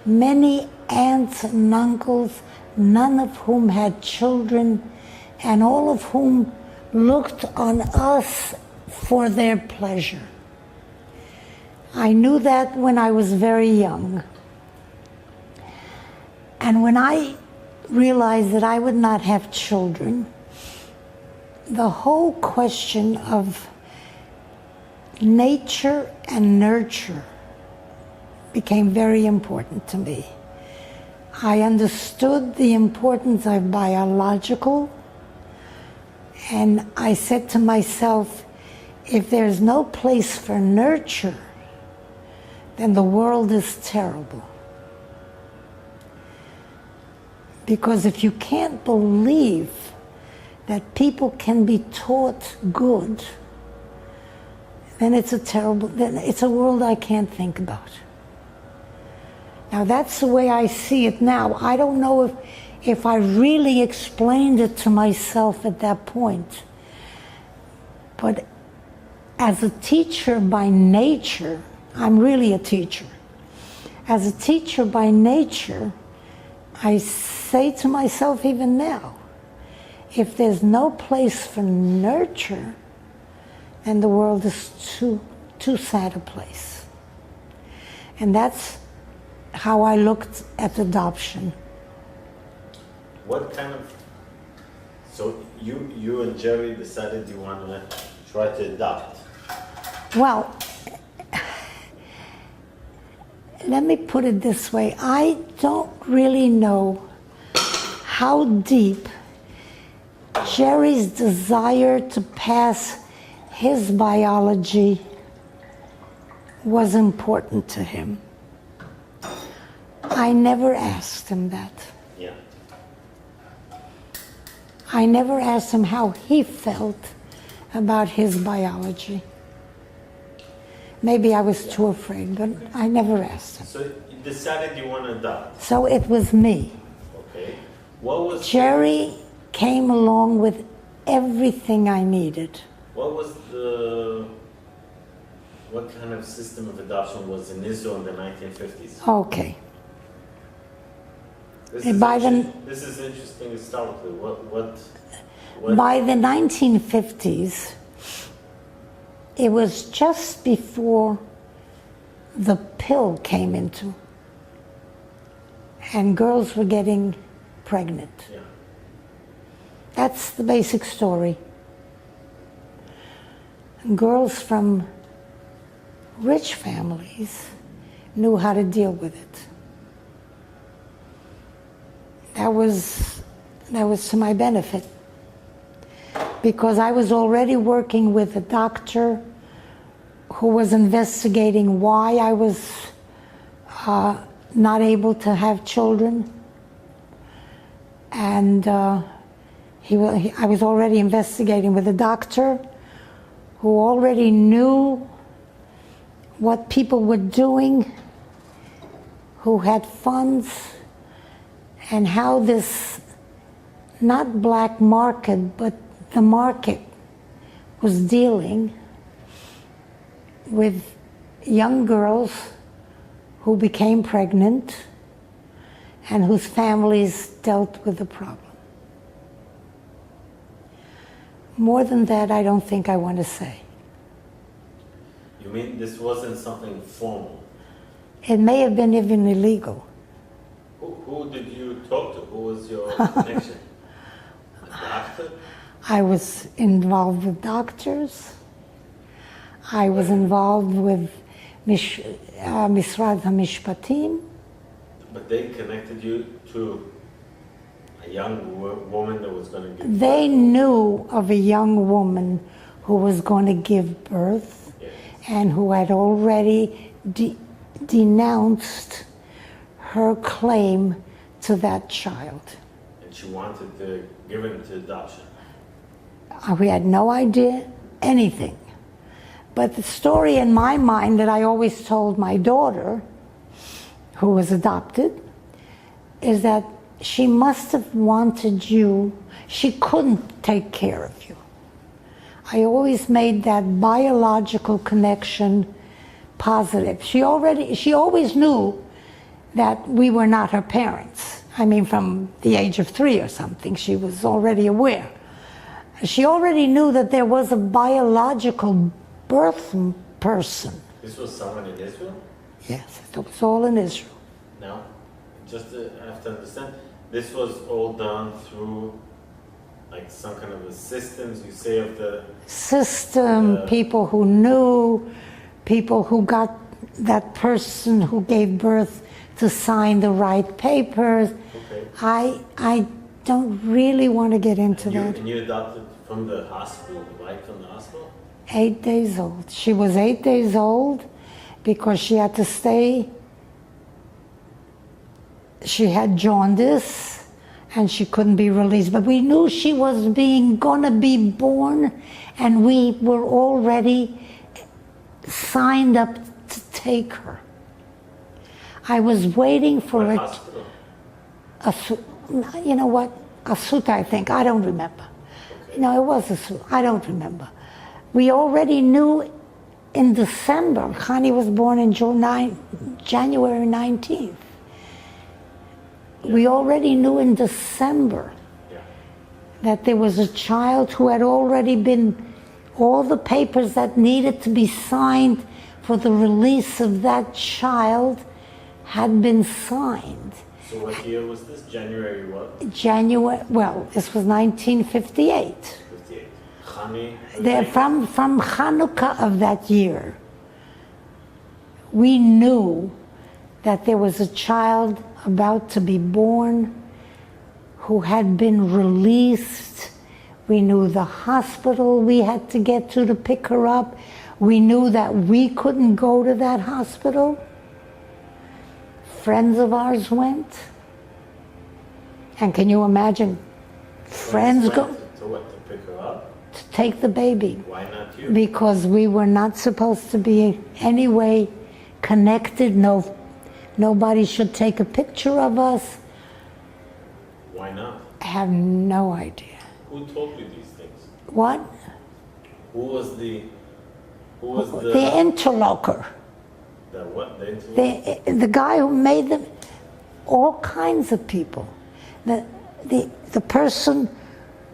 many aunts and uncles, none of whom had children, and all of whom looked on us for their pleasure. I knew that when I was very young. And when I realized that I would not have children, the whole question of nature and nurture became very important to me. I understood the importance of biological, and I said to myself, if there's no place for nurture, then the world is terrible. Because if you can't believe that people can be taught good, then it's a world I can't think about. Now that's the way I see it now. I don't know if I really explained it to myself at that point. But as a teacher by nature, I'm really a teacher. As a teacher by nature, I say to myself even now, if there's no place for nurture, then the world is too sad a place. And that's how I looked at adoption. What kind of... So you and Jerry decided you want to try to adopt. Well, let me put it this way. I don't really know how deep Jerry's desire to pass his biology was important to him. I never asked him that. Yeah. I never asked him how he felt about his biology. Maybe I was too afraid, but I never asked him. So you decided you want to adopt. So it was me. Okay. What was... Jerry came along with everything I needed. What was what kind of system of adoption was in Israel in the 1950s? Okay. This is interesting historically. What By the 1950s, it was just before the pill came into, and girls were getting pregnant. Yeah. That's the basic story. Girls from rich families knew how to deal with it. That was to my benefit, because I was already working with a doctor who was investigating why I was not able to have children, and I was already investigating with a doctor who already knew what people were doing, who had funds, and how this, not black market, but the market was dealing with young girls who became pregnant and whose families dealt with the problem. More than that, I don't think I want to say. You mean this wasn't something formal? It may have been even illegal. Who did you talk to? Who was your connection? A doctor? I was involved with doctors. I was involved with Misrad HaMishpatim. But they connected you to a young woman that was going to give birth? They knew of a young woman who was going to give birth, Yes. and who had already denounced her claim to that child. And she wanted to give him to adoption. We had no idea anything. But the story in my mind that I always told my daughter, who was adopted, is that she must have wanted you. She couldn't take care of you. I always made that biological connection positive. She always knew that we were not her parents. I mean, from the age of 3 or something, she was already aware. She already knew that there was a biological birth person. This was someone in Israel? Yes, it was all in Israel. Now, just I have to understand, this was all done through like some kind of a systems, you say, of the... System, people who knew, people who got that person who gave birth to sign the right papers. Okay. I don't really want to get into that. And you adopted from the hospital, right from the hospital? 8 days old. She was 8 days old because she had to stay. She had jaundice and she couldn't be released. But we knew she was gonna be born, and we were already signed up to take her. I was waiting for What it. hospital? You know what? Asuta, I think. I don't remember. Okay. No, it was Asuta. I don't remember. We already knew in December. Hani was born in January 19th. We already knew in December that there was a child who had already been, all the papers that needed to be signed for the release of that child had been signed. So what year was this? January what? Well, this was 1958. 58. Hani? From Hanukkah of that year, we knew that there was a child about to be born who had been released. We knew the hospital we had to get to pick her up. We knew that we couldn't go to that hospital. Friends of ours went. And can you imagine? Friends go to what? To pick her up? to take the baby. Why not you? Because we were not supposed to be in any way connected. Nobody should take a picture of us. Why not? I have no idea. Who told you these things? What? Who was the The interlocutor. the what? The interlocutor? The guy who made them, all kinds of people. The person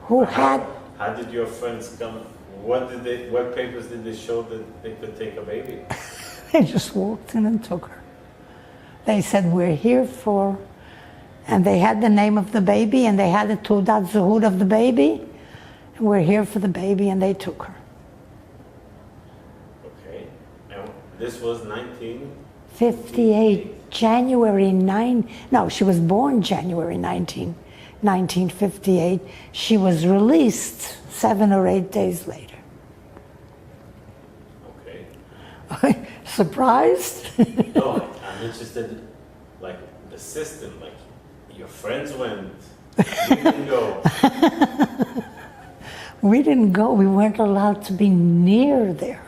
who had, How did your friends come? What papers did they show that they could take a baby? they just walked in and took her. They said, we're here for, and they had the name of the baby and they had the Teudat Zehut of the baby, and we're here for the baby, and they took her. Okay. And this was 58, January 9, no, she was born January 1958. She was released 7 or 8 days later. Okay. Surprised? No, I'm interested, like the system, like your friends went, you didn't go. We didn't go. We weren't allowed to be near there.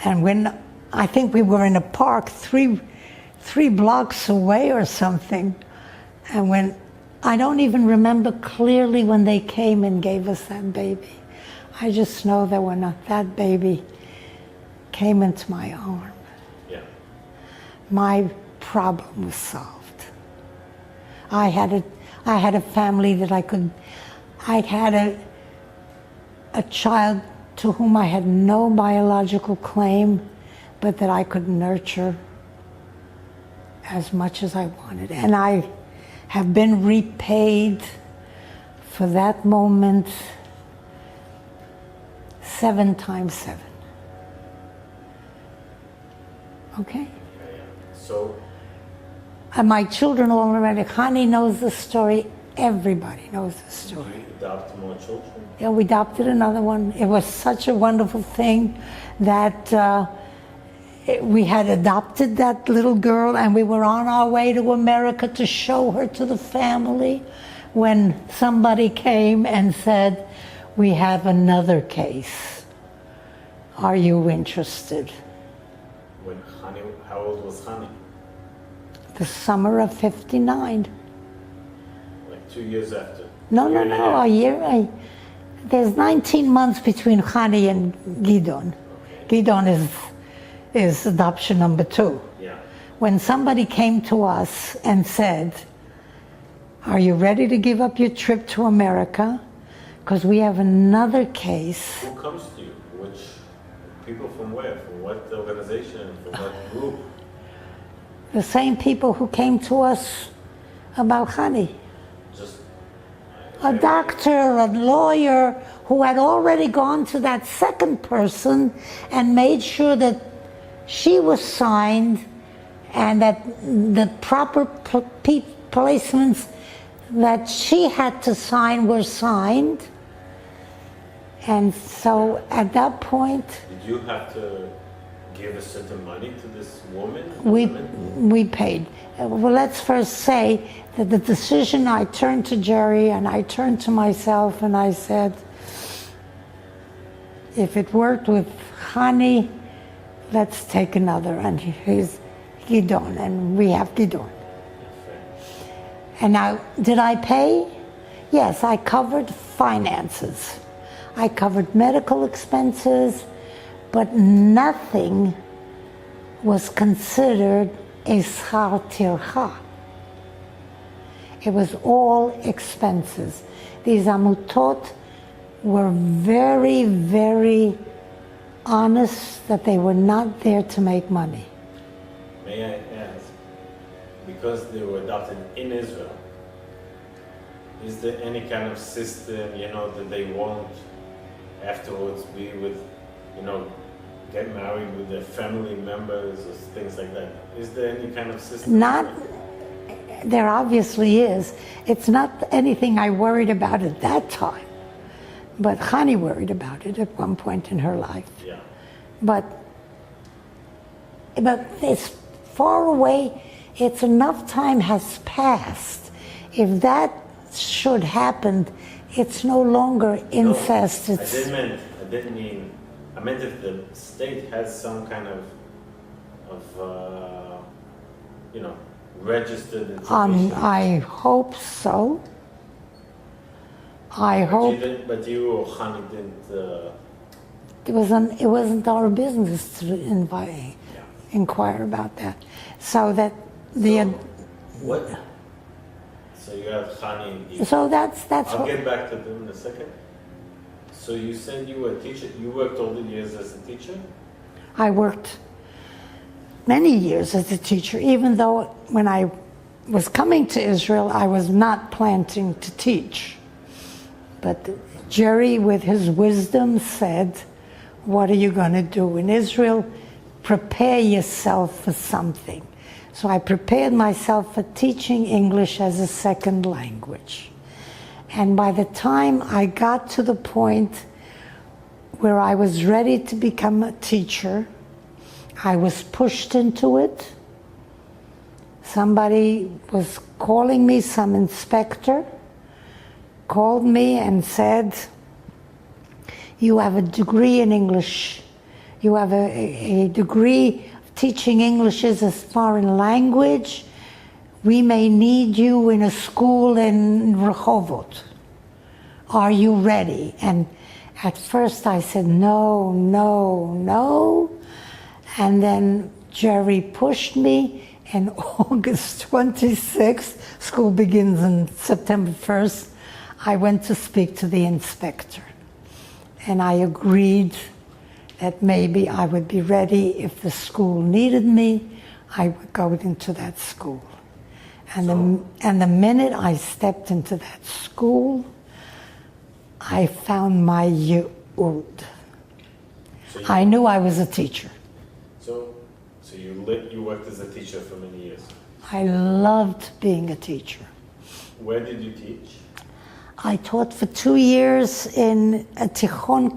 And when I think we were in a park three blocks away or something, and when I don't even remember clearly when they came and gave us that baby. I just know that when that baby came into my arm, Yeah. my problem was solved. I had a family that I'd had a child to whom I had no biological claim, but that I could nurture as much as I wanted. And I have been repaid for that moment 7 times 7. Okay? So, And my children already, Hani knows the story, everybody knows the did story. you adopt more children? Yeah, we adopted another one. It was such a wonderful thing that we had adopted that little girl, and we were on our way to America to show her to the family when somebody came and said, we have another case. Are you interested? When Hani, how old was Hani? The summer of '59. Like 2 years after? No, Year and a half. a year. There's 19 months between Hani and Gidon. Okay. Gidon is adoption number 2. Yeah. When somebody came to us and said, are you ready to give up your trip to America? Because we have another case. Who comes to you? Which people from where? From what organization? From what group? The same people who came to us about honey. Just A doctor, a lawyer, who had already gone to that second person and made sure that she was signed and that the proper placements that she had to sign were signed. And so at that point, did you have to give a certain money to this woman? we paid. Well, let's first say that the decision, I turned to Jerry and I turned to myself and I said, if it worked with honey, let's take another. And he's Gidon, and we have Gidon. And now, did I pay? Yes, I covered finances. I covered medical expenses, but nothing was considered a schar tircha. It was all expenses. These amutot were very, very honest that they were not there to make money. May I ask, because they were adopted in Israel, is there any kind of system, that they won't afterwards be with, get married with their family members or things like that? Is there any kind of system? There obviously is. It's not anything I worried about at that time. But Chani worried about it at one point in her life. Yeah. But it's far away. It's enough time has passed. If that should happen, it's no longer incest. No, I meant if the state has some kind of registered information. I hope so. I hope. But you or Chani didn't. It wasn't our business to inquire about that. So that what? So you have Chani. So that's I'll get back to them in a second. So you said you were a teacher. You worked all the years as a teacher? I worked many years as a teacher, even though when I was coming to Israel, I was not planning to teach. But Jerry, with his wisdom, said, what are you going to do in Israel? Prepare yourself for something. So I prepared myself for teaching English as a second language. And by the time I got to the point where I was ready to become a teacher, I was pushed into it. Somebody was calling me, some inspector called me and said, you have a degree in English. You have a degree of teaching English as a foreign language. We may need you in a school in Rehovot. Are you ready? And at first I said, no, no, no. And then Jerry pushed me, and August 26th, school begins on September 1st, I went to speak to the inspector. And I agreed that maybe I would be ready if the school needed me, I would go into that school. And the minute I stepped into that school, I found my Yehud. I knew I was a teacher. So you worked as a teacher for many years? I loved being a teacher. Where did you teach? I taught for 2 years in a Tichon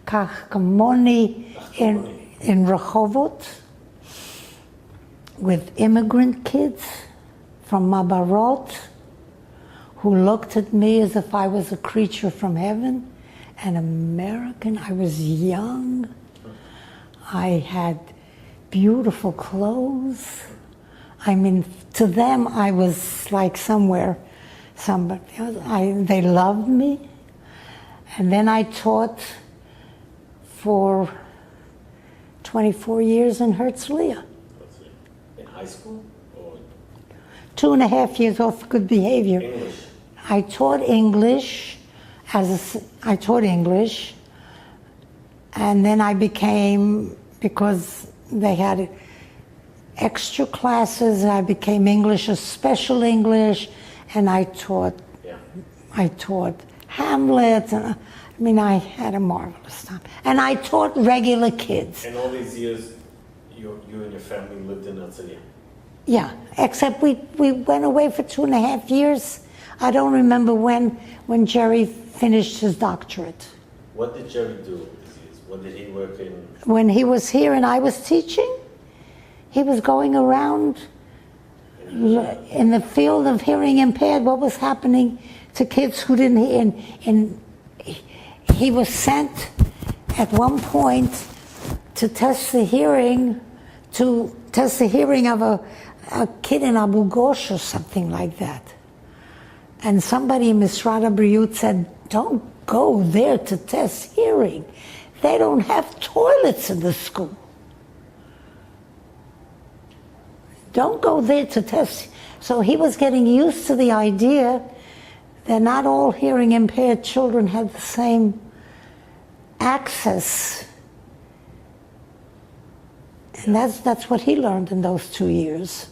Kachkamoni in Rehovot with immigrant kids from Mabarot who looked at me as if I was a creature from heaven, an American. I was young. I had beautiful clothes. I mean, to them, I was like somebody else. They loved me. And then I taught for 24 years in Herzliya. In high school? Or 2.5 years off good behavior. English? I taught English, and then I became, because they had extra classes. I became English, a special English, and I taught Hamlet, and I had a marvelous time. And I taught regular kids. And all these years, you and your family lived in Herzliya? Yeah, except we went away for 2.5 years. I don't remember when Jerry finished his doctorate. What did Jerry do these years? What did he work in? When he was here and I was teaching, he was going around in the field of hearing impaired, what was happening to kids who didn't hear. He was sent at one point to test the hearing of a kid in Abu Ghosh or something like that. And somebody in Misrad HaBriyut said, don't go there to test hearing. They don't have toilets in the school. Don't go there to test. So he was getting used to the idea that not all hearing impaired children had the same access. And that's what he learned in those 2 years.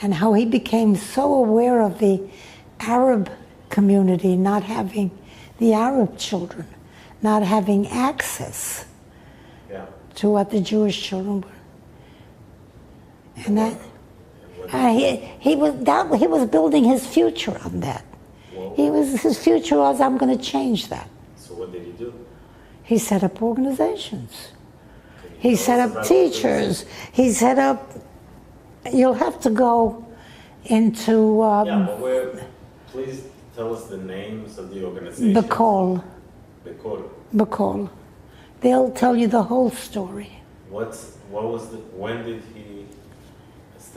And how he became so aware of the Arab community not having, the Arab children not having access to what the Jewish children were. And that he was building his future on that. His future was, I'm going to change that. So what did he do? He set up organizations. He set up teachers. He set up, you'll have to go into... please tell us the names of the organizations. Bakol. They'll tell you the whole story. When did he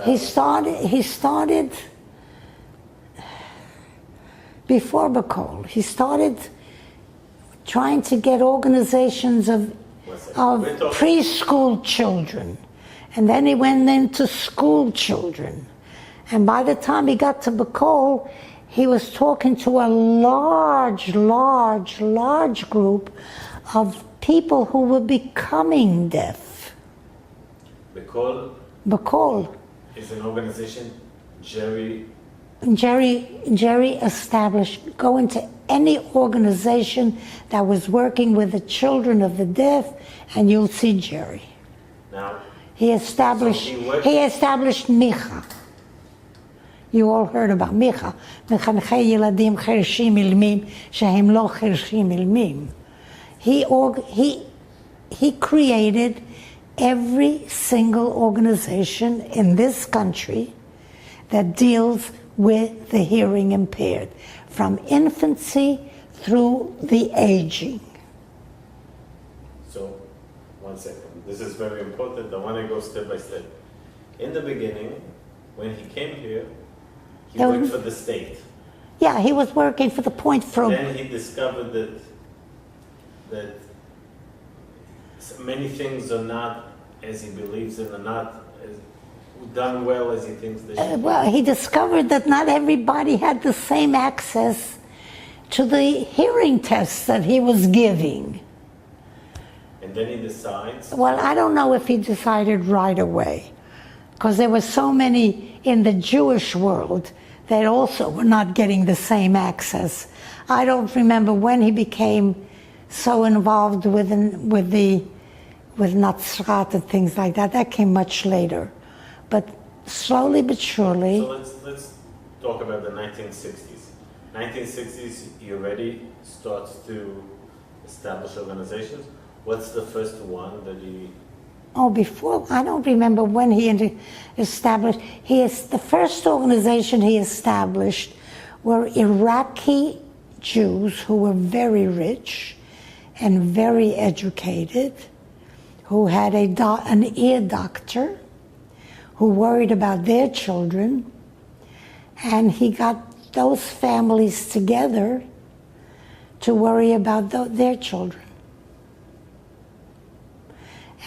establish? He started before Bakol. He started trying to get organizations of preschool children. And then he went into school children. And by the time he got to Bakol, he was talking to a large group of people who were becoming deaf. Bakol is an organization Jerry established. Go into any organization that was working with the children of the deaf, and you'll see Jerry. Now, he established Micha. You all heard about Micha. מחנכי ילדים חירשים אילמים שהם לא חירשים אילמים. He created every single organization in this country that deals with the hearing impaired, from infancy through the aging. So, 1 second. This is very important. I want to go step by step. In the beginning, when he came here, he worked for the state. Yeah, he was working for the Point for... Then he discovered that many things are not as he believes in, are not as done well as he thinks they should. Well, he discovered that not everybody had the same access to the hearing tests that he was giving. And then he decides... Well, I don't know if he decided right away, because there were so many in the Jewish world that also were not getting the same access. I don't remember when he became so involved with Natzrat and things like that. That came much later. But slowly but surely... So let's talk about the 1960s. 1960s, he already starts to establish organizations. What's the first one that he... Oh, before, I don't remember when he established. The first organization he established were Iraqi Jews who were very rich and very educated, who had an ear doctor, who worried about their children, and he got those families together to worry about their children.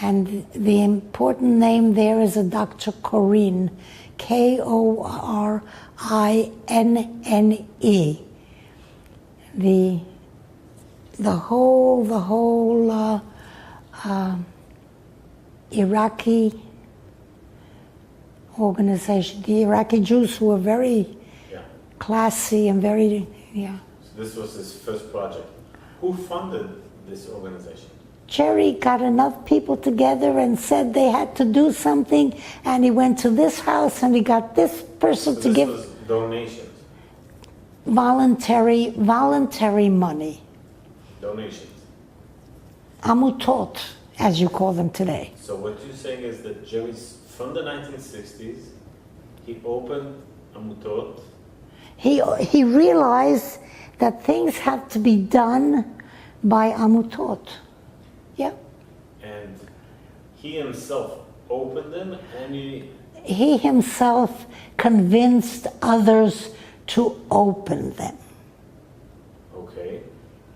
And the important name there is a Dr. Korine, Korine. The whole Iraqi organization. The Iraqi Jews who were very Yeah. classy and very, So this was his first project. Who funded this organization? Jerry got enough people together and said they had to do something, and he went to this house and he got this person So to this give was donations. voluntary money. Donations. Amutot, as you call them today. So what you're saying is that Jerry's from the 1960s, he opened Amutot. He realized that things had to be done by Amutot. Yeah. And he himself opened them, and He himself convinced others to open them. okay,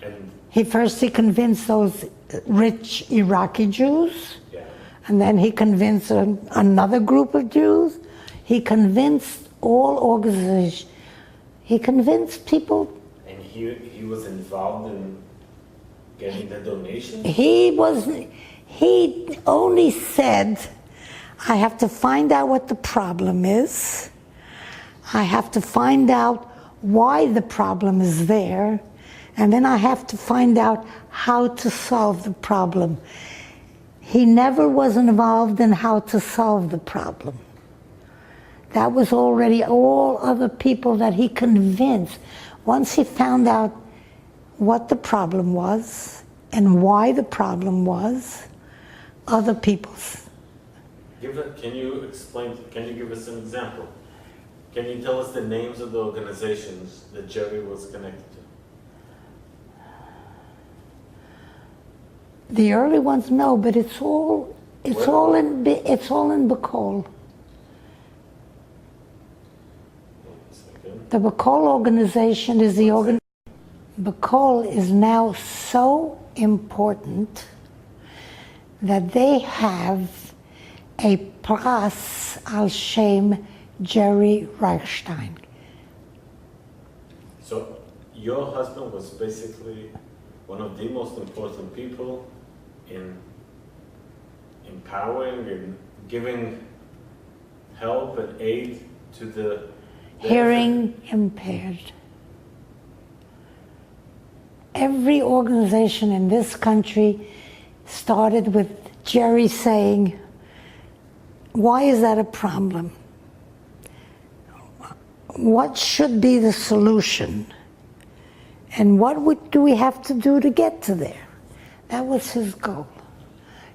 and He convinced those rich Iraqi Jews, yeah, and then he convinced another group of Jews. He convinced all organizations. He convinced people. and he was involved in getting the donations. He only said, I have to find out what the problem is. I have to find out why the problem is there. And then I have to find out how to solve the problem. He never was involved in how to solve the problem. That was already all other people that he convinced. Once he found out what the problem was and why the problem was, other people's. Can you explain? Can you give us an example? Can you tell us the names of the organizations that Jerry was connected to? The early ones, no, but it's all in Bacol. The Bacol organization is the organ. Bacol is now so important that they have a pras al shem Jerry Reichstein. So your husband was basically one of the most important people in empowering and giving help and aid to the Hearing impaired. Every organization in this country started with Jerry saying, why is that a problem? What should be the solution? And what do we have to do to get to there? That was his goal.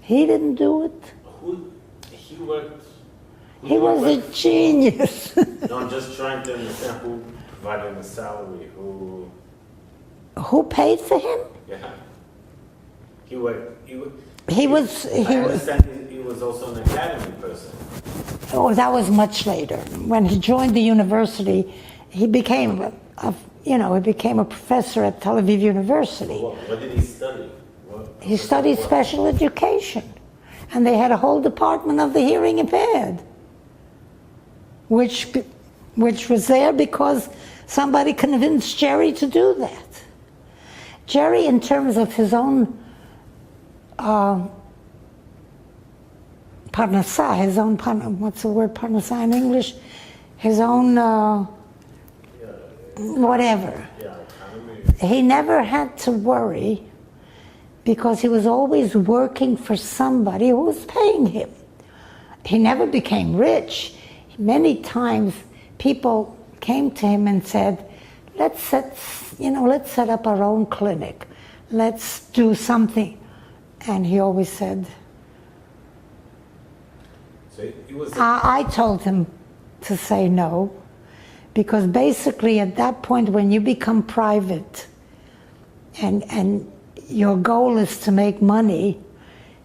He didn't do it. He worked. He was a genius. No, I'm just trying to understand who provided the salary, who. Who paid for him? Yeah. He worked. He was. I understand he was also an academy person. Oh, that was much later. When he joined the university, he became a professor at Tel Aviv University. What did he study? He studied special education, and they had a whole department of the hearing impaired, which was there because somebody convinced Jerry to do that. Jerry, in terms of his own parnassah, what's the word parnassah in English? His own whatever. He never had to worry because he was always working for somebody who was paying him. He never became rich. Many times people came to him and said, let's set up our own clinic. Let's do something. And he always said, I told him to say no, because basically at that point when you become private and your goal is to make money,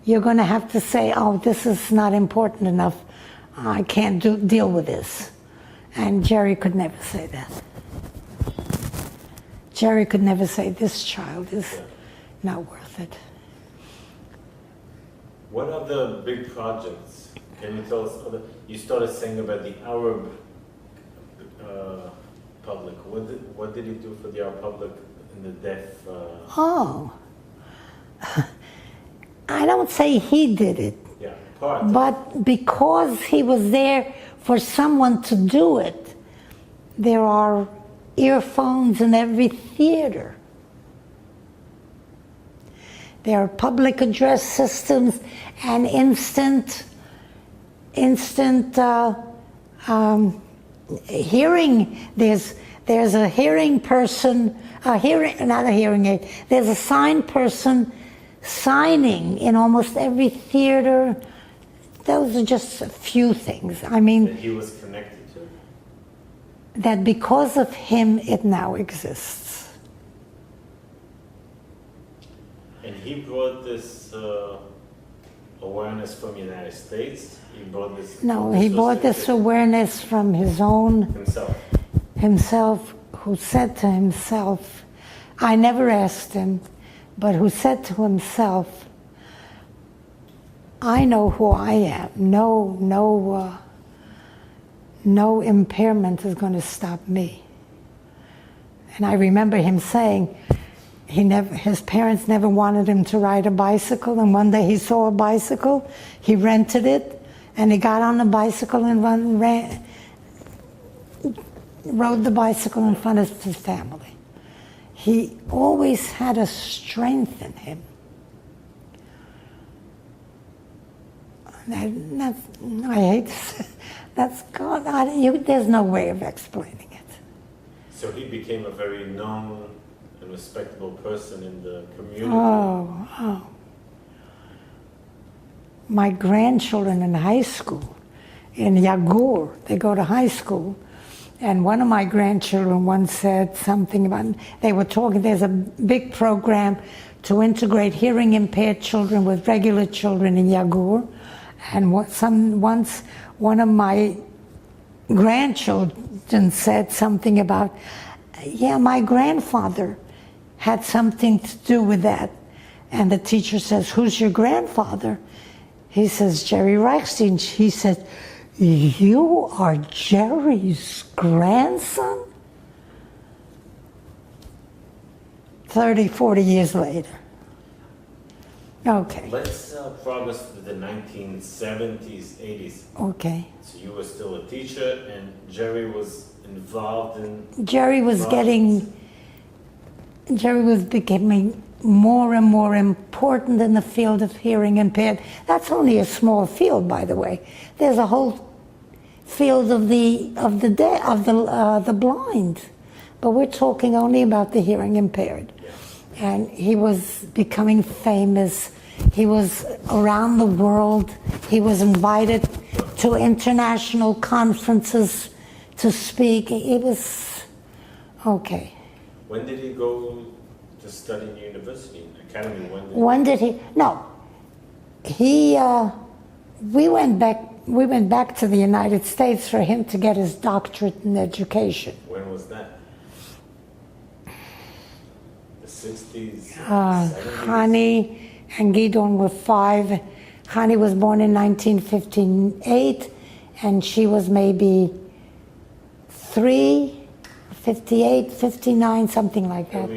you're going to have to say, oh, this is not important enough. I can't deal with this. And Jerry could never say that. Jerry could never say, this child is not worth it. What other big projects? Can you tell us? You started saying about the Arab public. What did he do for the Arab public in the deaf? I don't say he did it. Yeah, part. But because he was there for someone to do it, there are earphones in every theater. There are public address systems and instant hearing. There's a hearing person, not a hearing aid. There's a sign person signing in almost every theater. Those are just a few things. I mean, That he was connected to? that because of him, it now exists. And he brought this awareness from the United States? He brought this... No, he brought this awareness from his own himself, who said to himself, I never asked him, but who said to himself, I know who I am. No impairment is going to stop me. And I remember him saying, his parents never wanted him to ride a bicycle, and one day he saw a bicycle, he rented it, and he got on the bicycle and rode the bicycle in front of his family. He always had a strength in him. I hate to say, that's God. There's no way of explaining it. So he became a very known and respectable person in the community. Oh. My grandchildren in high school, in Yagur, they go to high school, and one of my grandchildren once said something about, they were talking, there's a big program to integrate hearing impaired children with regular children in Yagur, and once one of my grandchildren said something about, yeah, my grandfather had something to do with that. And the teacher says, who's your grandfather? He says, Jerry Reichstein. He said, you are Jerry's grandson? 30, 40 years later. Okay. Let's progress to the 1970s, 80s. Okay. So you were still a teacher, and Jerry was involved in... Jerry was becoming more and more important in the field of hearing impaired. That's only a small field, by the way. There's a whole field of the blind, but we're talking only about the hearing impaired. And he was becoming famous. He was around the world. He was invited to international conferences to speak. It was okay. When did he go to study in university, academy? When did he? No. We went back to the United States for him to get his doctorate in education. When was that? The 60s? Hani and Gidon were 5. Hani was born in 1958, and she was maybe 3, 58, 59, something like that.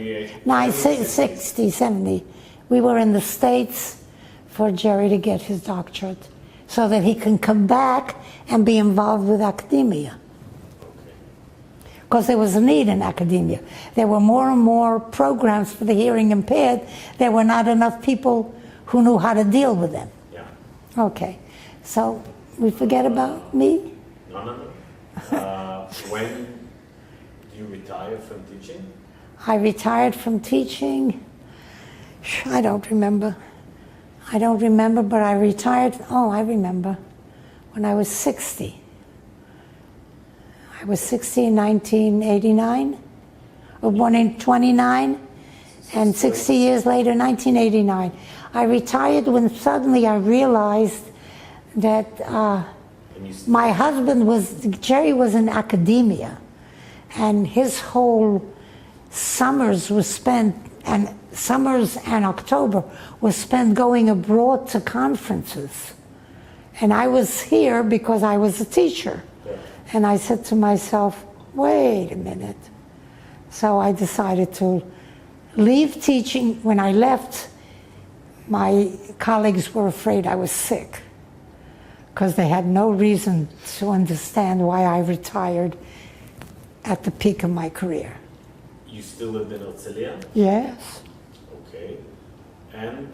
60, 70. We were in the States for Jerry to get his doctorate so that he can come back and be involved with academia. Because there was a need in academia. There were more and more programs for the hearing impaired. There were not enough people who knew how to deal with them. Yeah. Okay, so we forget about me? No. When did you retire from teaching? I retired from teaching, I don't remember, but I retired, I remember, when I was 60. I was 60 in 1989, or born in 29, and 60 years later, 1989. I retired when suddenly I realized that my husband Jerry was in academia, and his whole summers and October was spent going abroad to conferences. And I was here because I was a teacher. And I said to myself, wait a minute. So I decided to leave teaching. When I left, my colleagues were afraid I was sick. because they had no reason to understand why I retired at the peak of my career. You still lived in Herzliya? Yes. Okay. And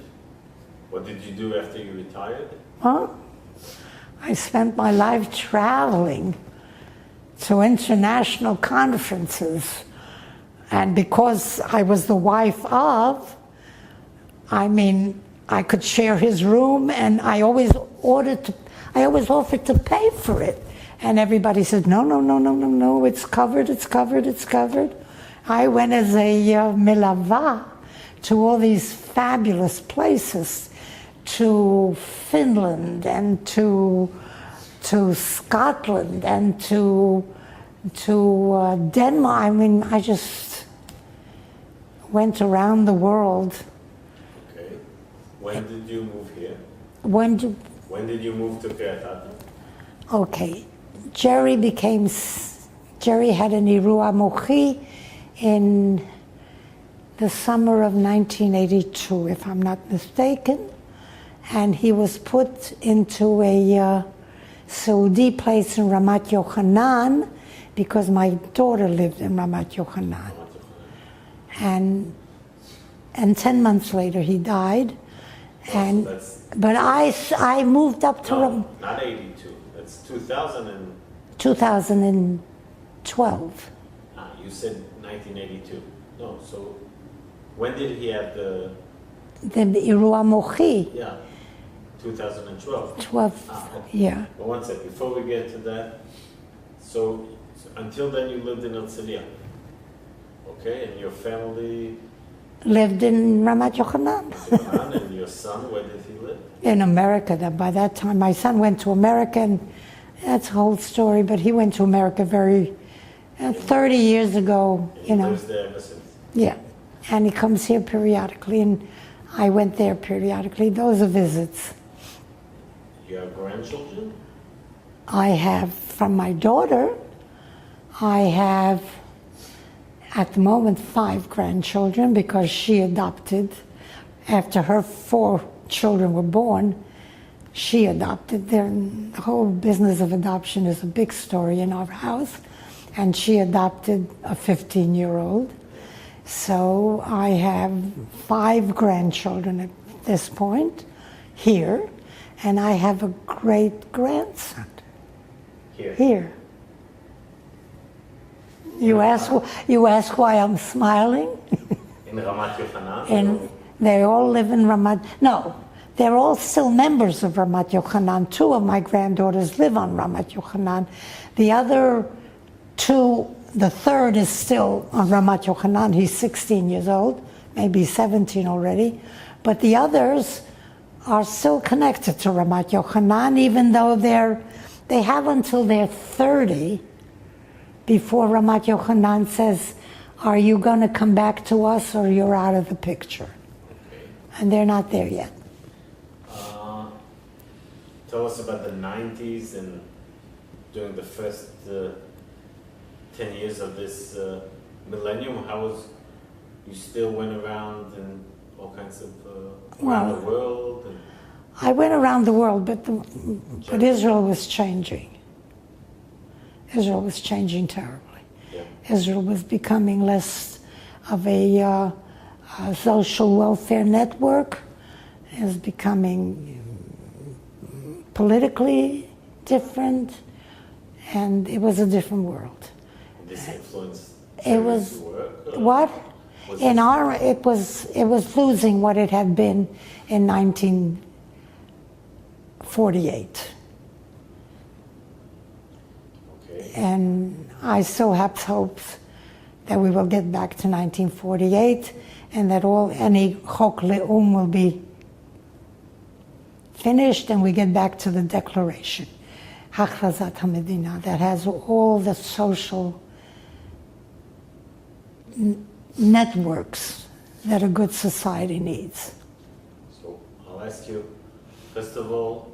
what did you do after you retired? Well, I spent my life traveling to international conferences. And because I was the wife of, I could share his room, and I always offered to pay for it. And everybody said, no, it's covered, it's covered, it's covered. I went as a milava to all these fabulous places, to Finland and to Scotland and to Denmark. I just went around the world. Okay. When did you move here? When did you move to Kiryat Ata? Okay. Jerry had an irua mochi in the summer of 1982, if I'm not mistaken. And he was put into a Saudi place in Ramat Yochanan because my daughter lived in Ramat Yochanan. And 10 months later he died. And but I moved up to not 82. That's 2012. You said 1982. No, so when did he have the Irua Mochi? Yeah, 2012. 12, okay. Yeah. But one second, before we get to that, so until then you lived in Herzliya, okay, and your family lived in Ramat Yochanan. And your son, where did he live? In America. By that time, my son went to America, and that's a whole story, but he went to America 30 years ago, He lives there ever since? Yeah, and he comes here periodically, and I went there periodically. Those are visits. You have grandchildren? I have, from my daughter, I have, at the moment, 5 grandchildren because she adopted. After her 4 children were born, she adopted. The whole business of adoption is a big story in our house, and she adopted a 15-year-old. So I have 5 grandchildren at this point here, and I have a great-grandson here. You ask why I'm smiling? In Ramat Yochanan? And they all live in Ramat. No, they're all still members of Ramat Yochanan. 2 of my granddaughters live on Ramat Yochanan. The other 2, the third is still on Ramat Yochanan. He's 16 years old, maybe 17 already. But the others are still connected to Ramat Yochanan, even though they have until they're 30 before Ramat Yochanan says, are you going to come back to us or you're out of the picture? Okay. And they're not there yet. Tell us about the 90s and during the first 10 years of this millennium. How was, you still went around and all kinds of, around the world? And I went around the world, but Israel was changing. Israel was changing terribly. Yeah. Israel was becoming less of a social welfare network. It was becoming politically different, and it was a different world. This influenced It was work? what? It was losing what it had been in 1948. And I still have hopes that we will get back to 1948 and that any Chok Le'um will be finished and we get back to the declaration, Hachrazat HaMedina, that has all the social networks that a good society needs. So I'll ask you, first of all,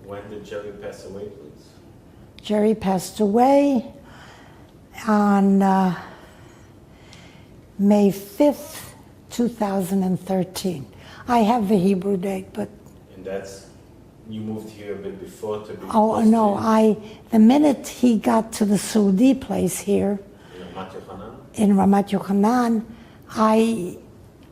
when did Jerry pass away, please? Jerry passed away on May 5th, 2013. I have the Hebrew date, but... And that's you moved here a bit before to be Oh, close no, to the minute he got to the Saudi place here Ramat Yochanan? in Ramat Yochanan, I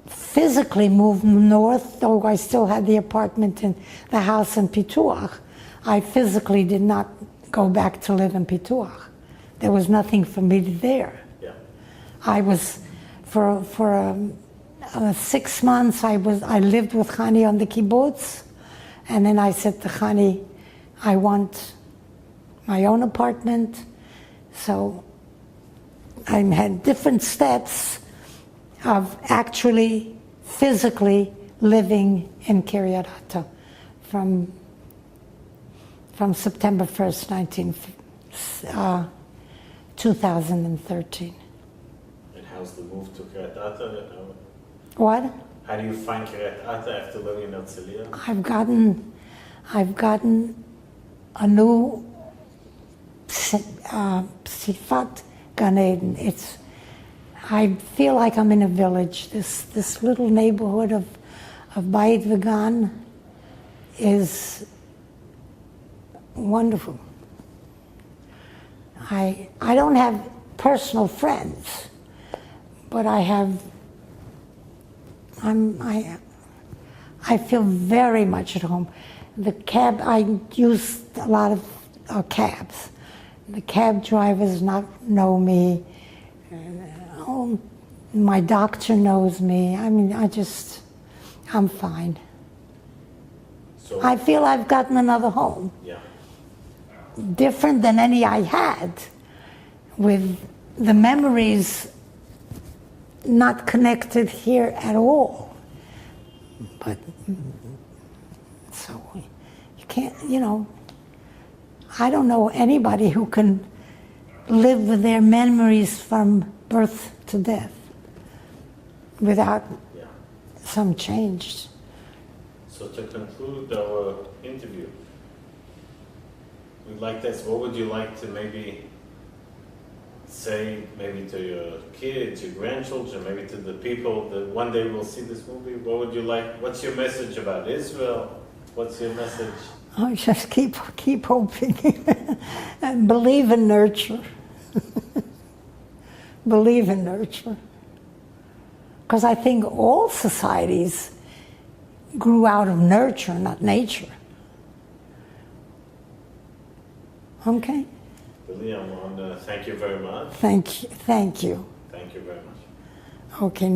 physically moved north, though I still had the apartment in the house in Pituach. I physically did not go back to live in Pituach. There was nothing for me there. Yeah. I was, for 6 months, I lived with Chani on the kibbutz, and then I said to Chani, I want my own apartment. So I had different steps of actually physically living in Kiryat Ata from September 1st, 2013. And how's the move to Kiryat Ata? What? How do you find Kiryat Ata after living in Herzliya? I've gotten a new Sifat Gan Eden. I feel like I'm in a village. This little neighborhood of Bayit V'Gan is wonderful. I don't have personal friends, but I feel very much at home. The cab, I use a lot of cabs. The cab drivers know me. My doctor knows me. I mean, I'm fine. So, I feel I've gotten another home. yeah. Different than any I had, with the memories not connected here at all. But, so, you can't, I don't know anybody who can live with their memories from birth to death without some change. So to conclude our interview, we'd like this. What would you like to maybe say, maybe to your kids, your grandchildren, maybe to the people that one day will see this movie? What would you like? What's your message about Israel? What's your message? I just keep hoping and believe in nurture. Believe in nurture. Because I think all societies grew out of nurture, not nature. Okay? Lilia, I want to thank you very much. Thank you. Thank you very much. Okay, now.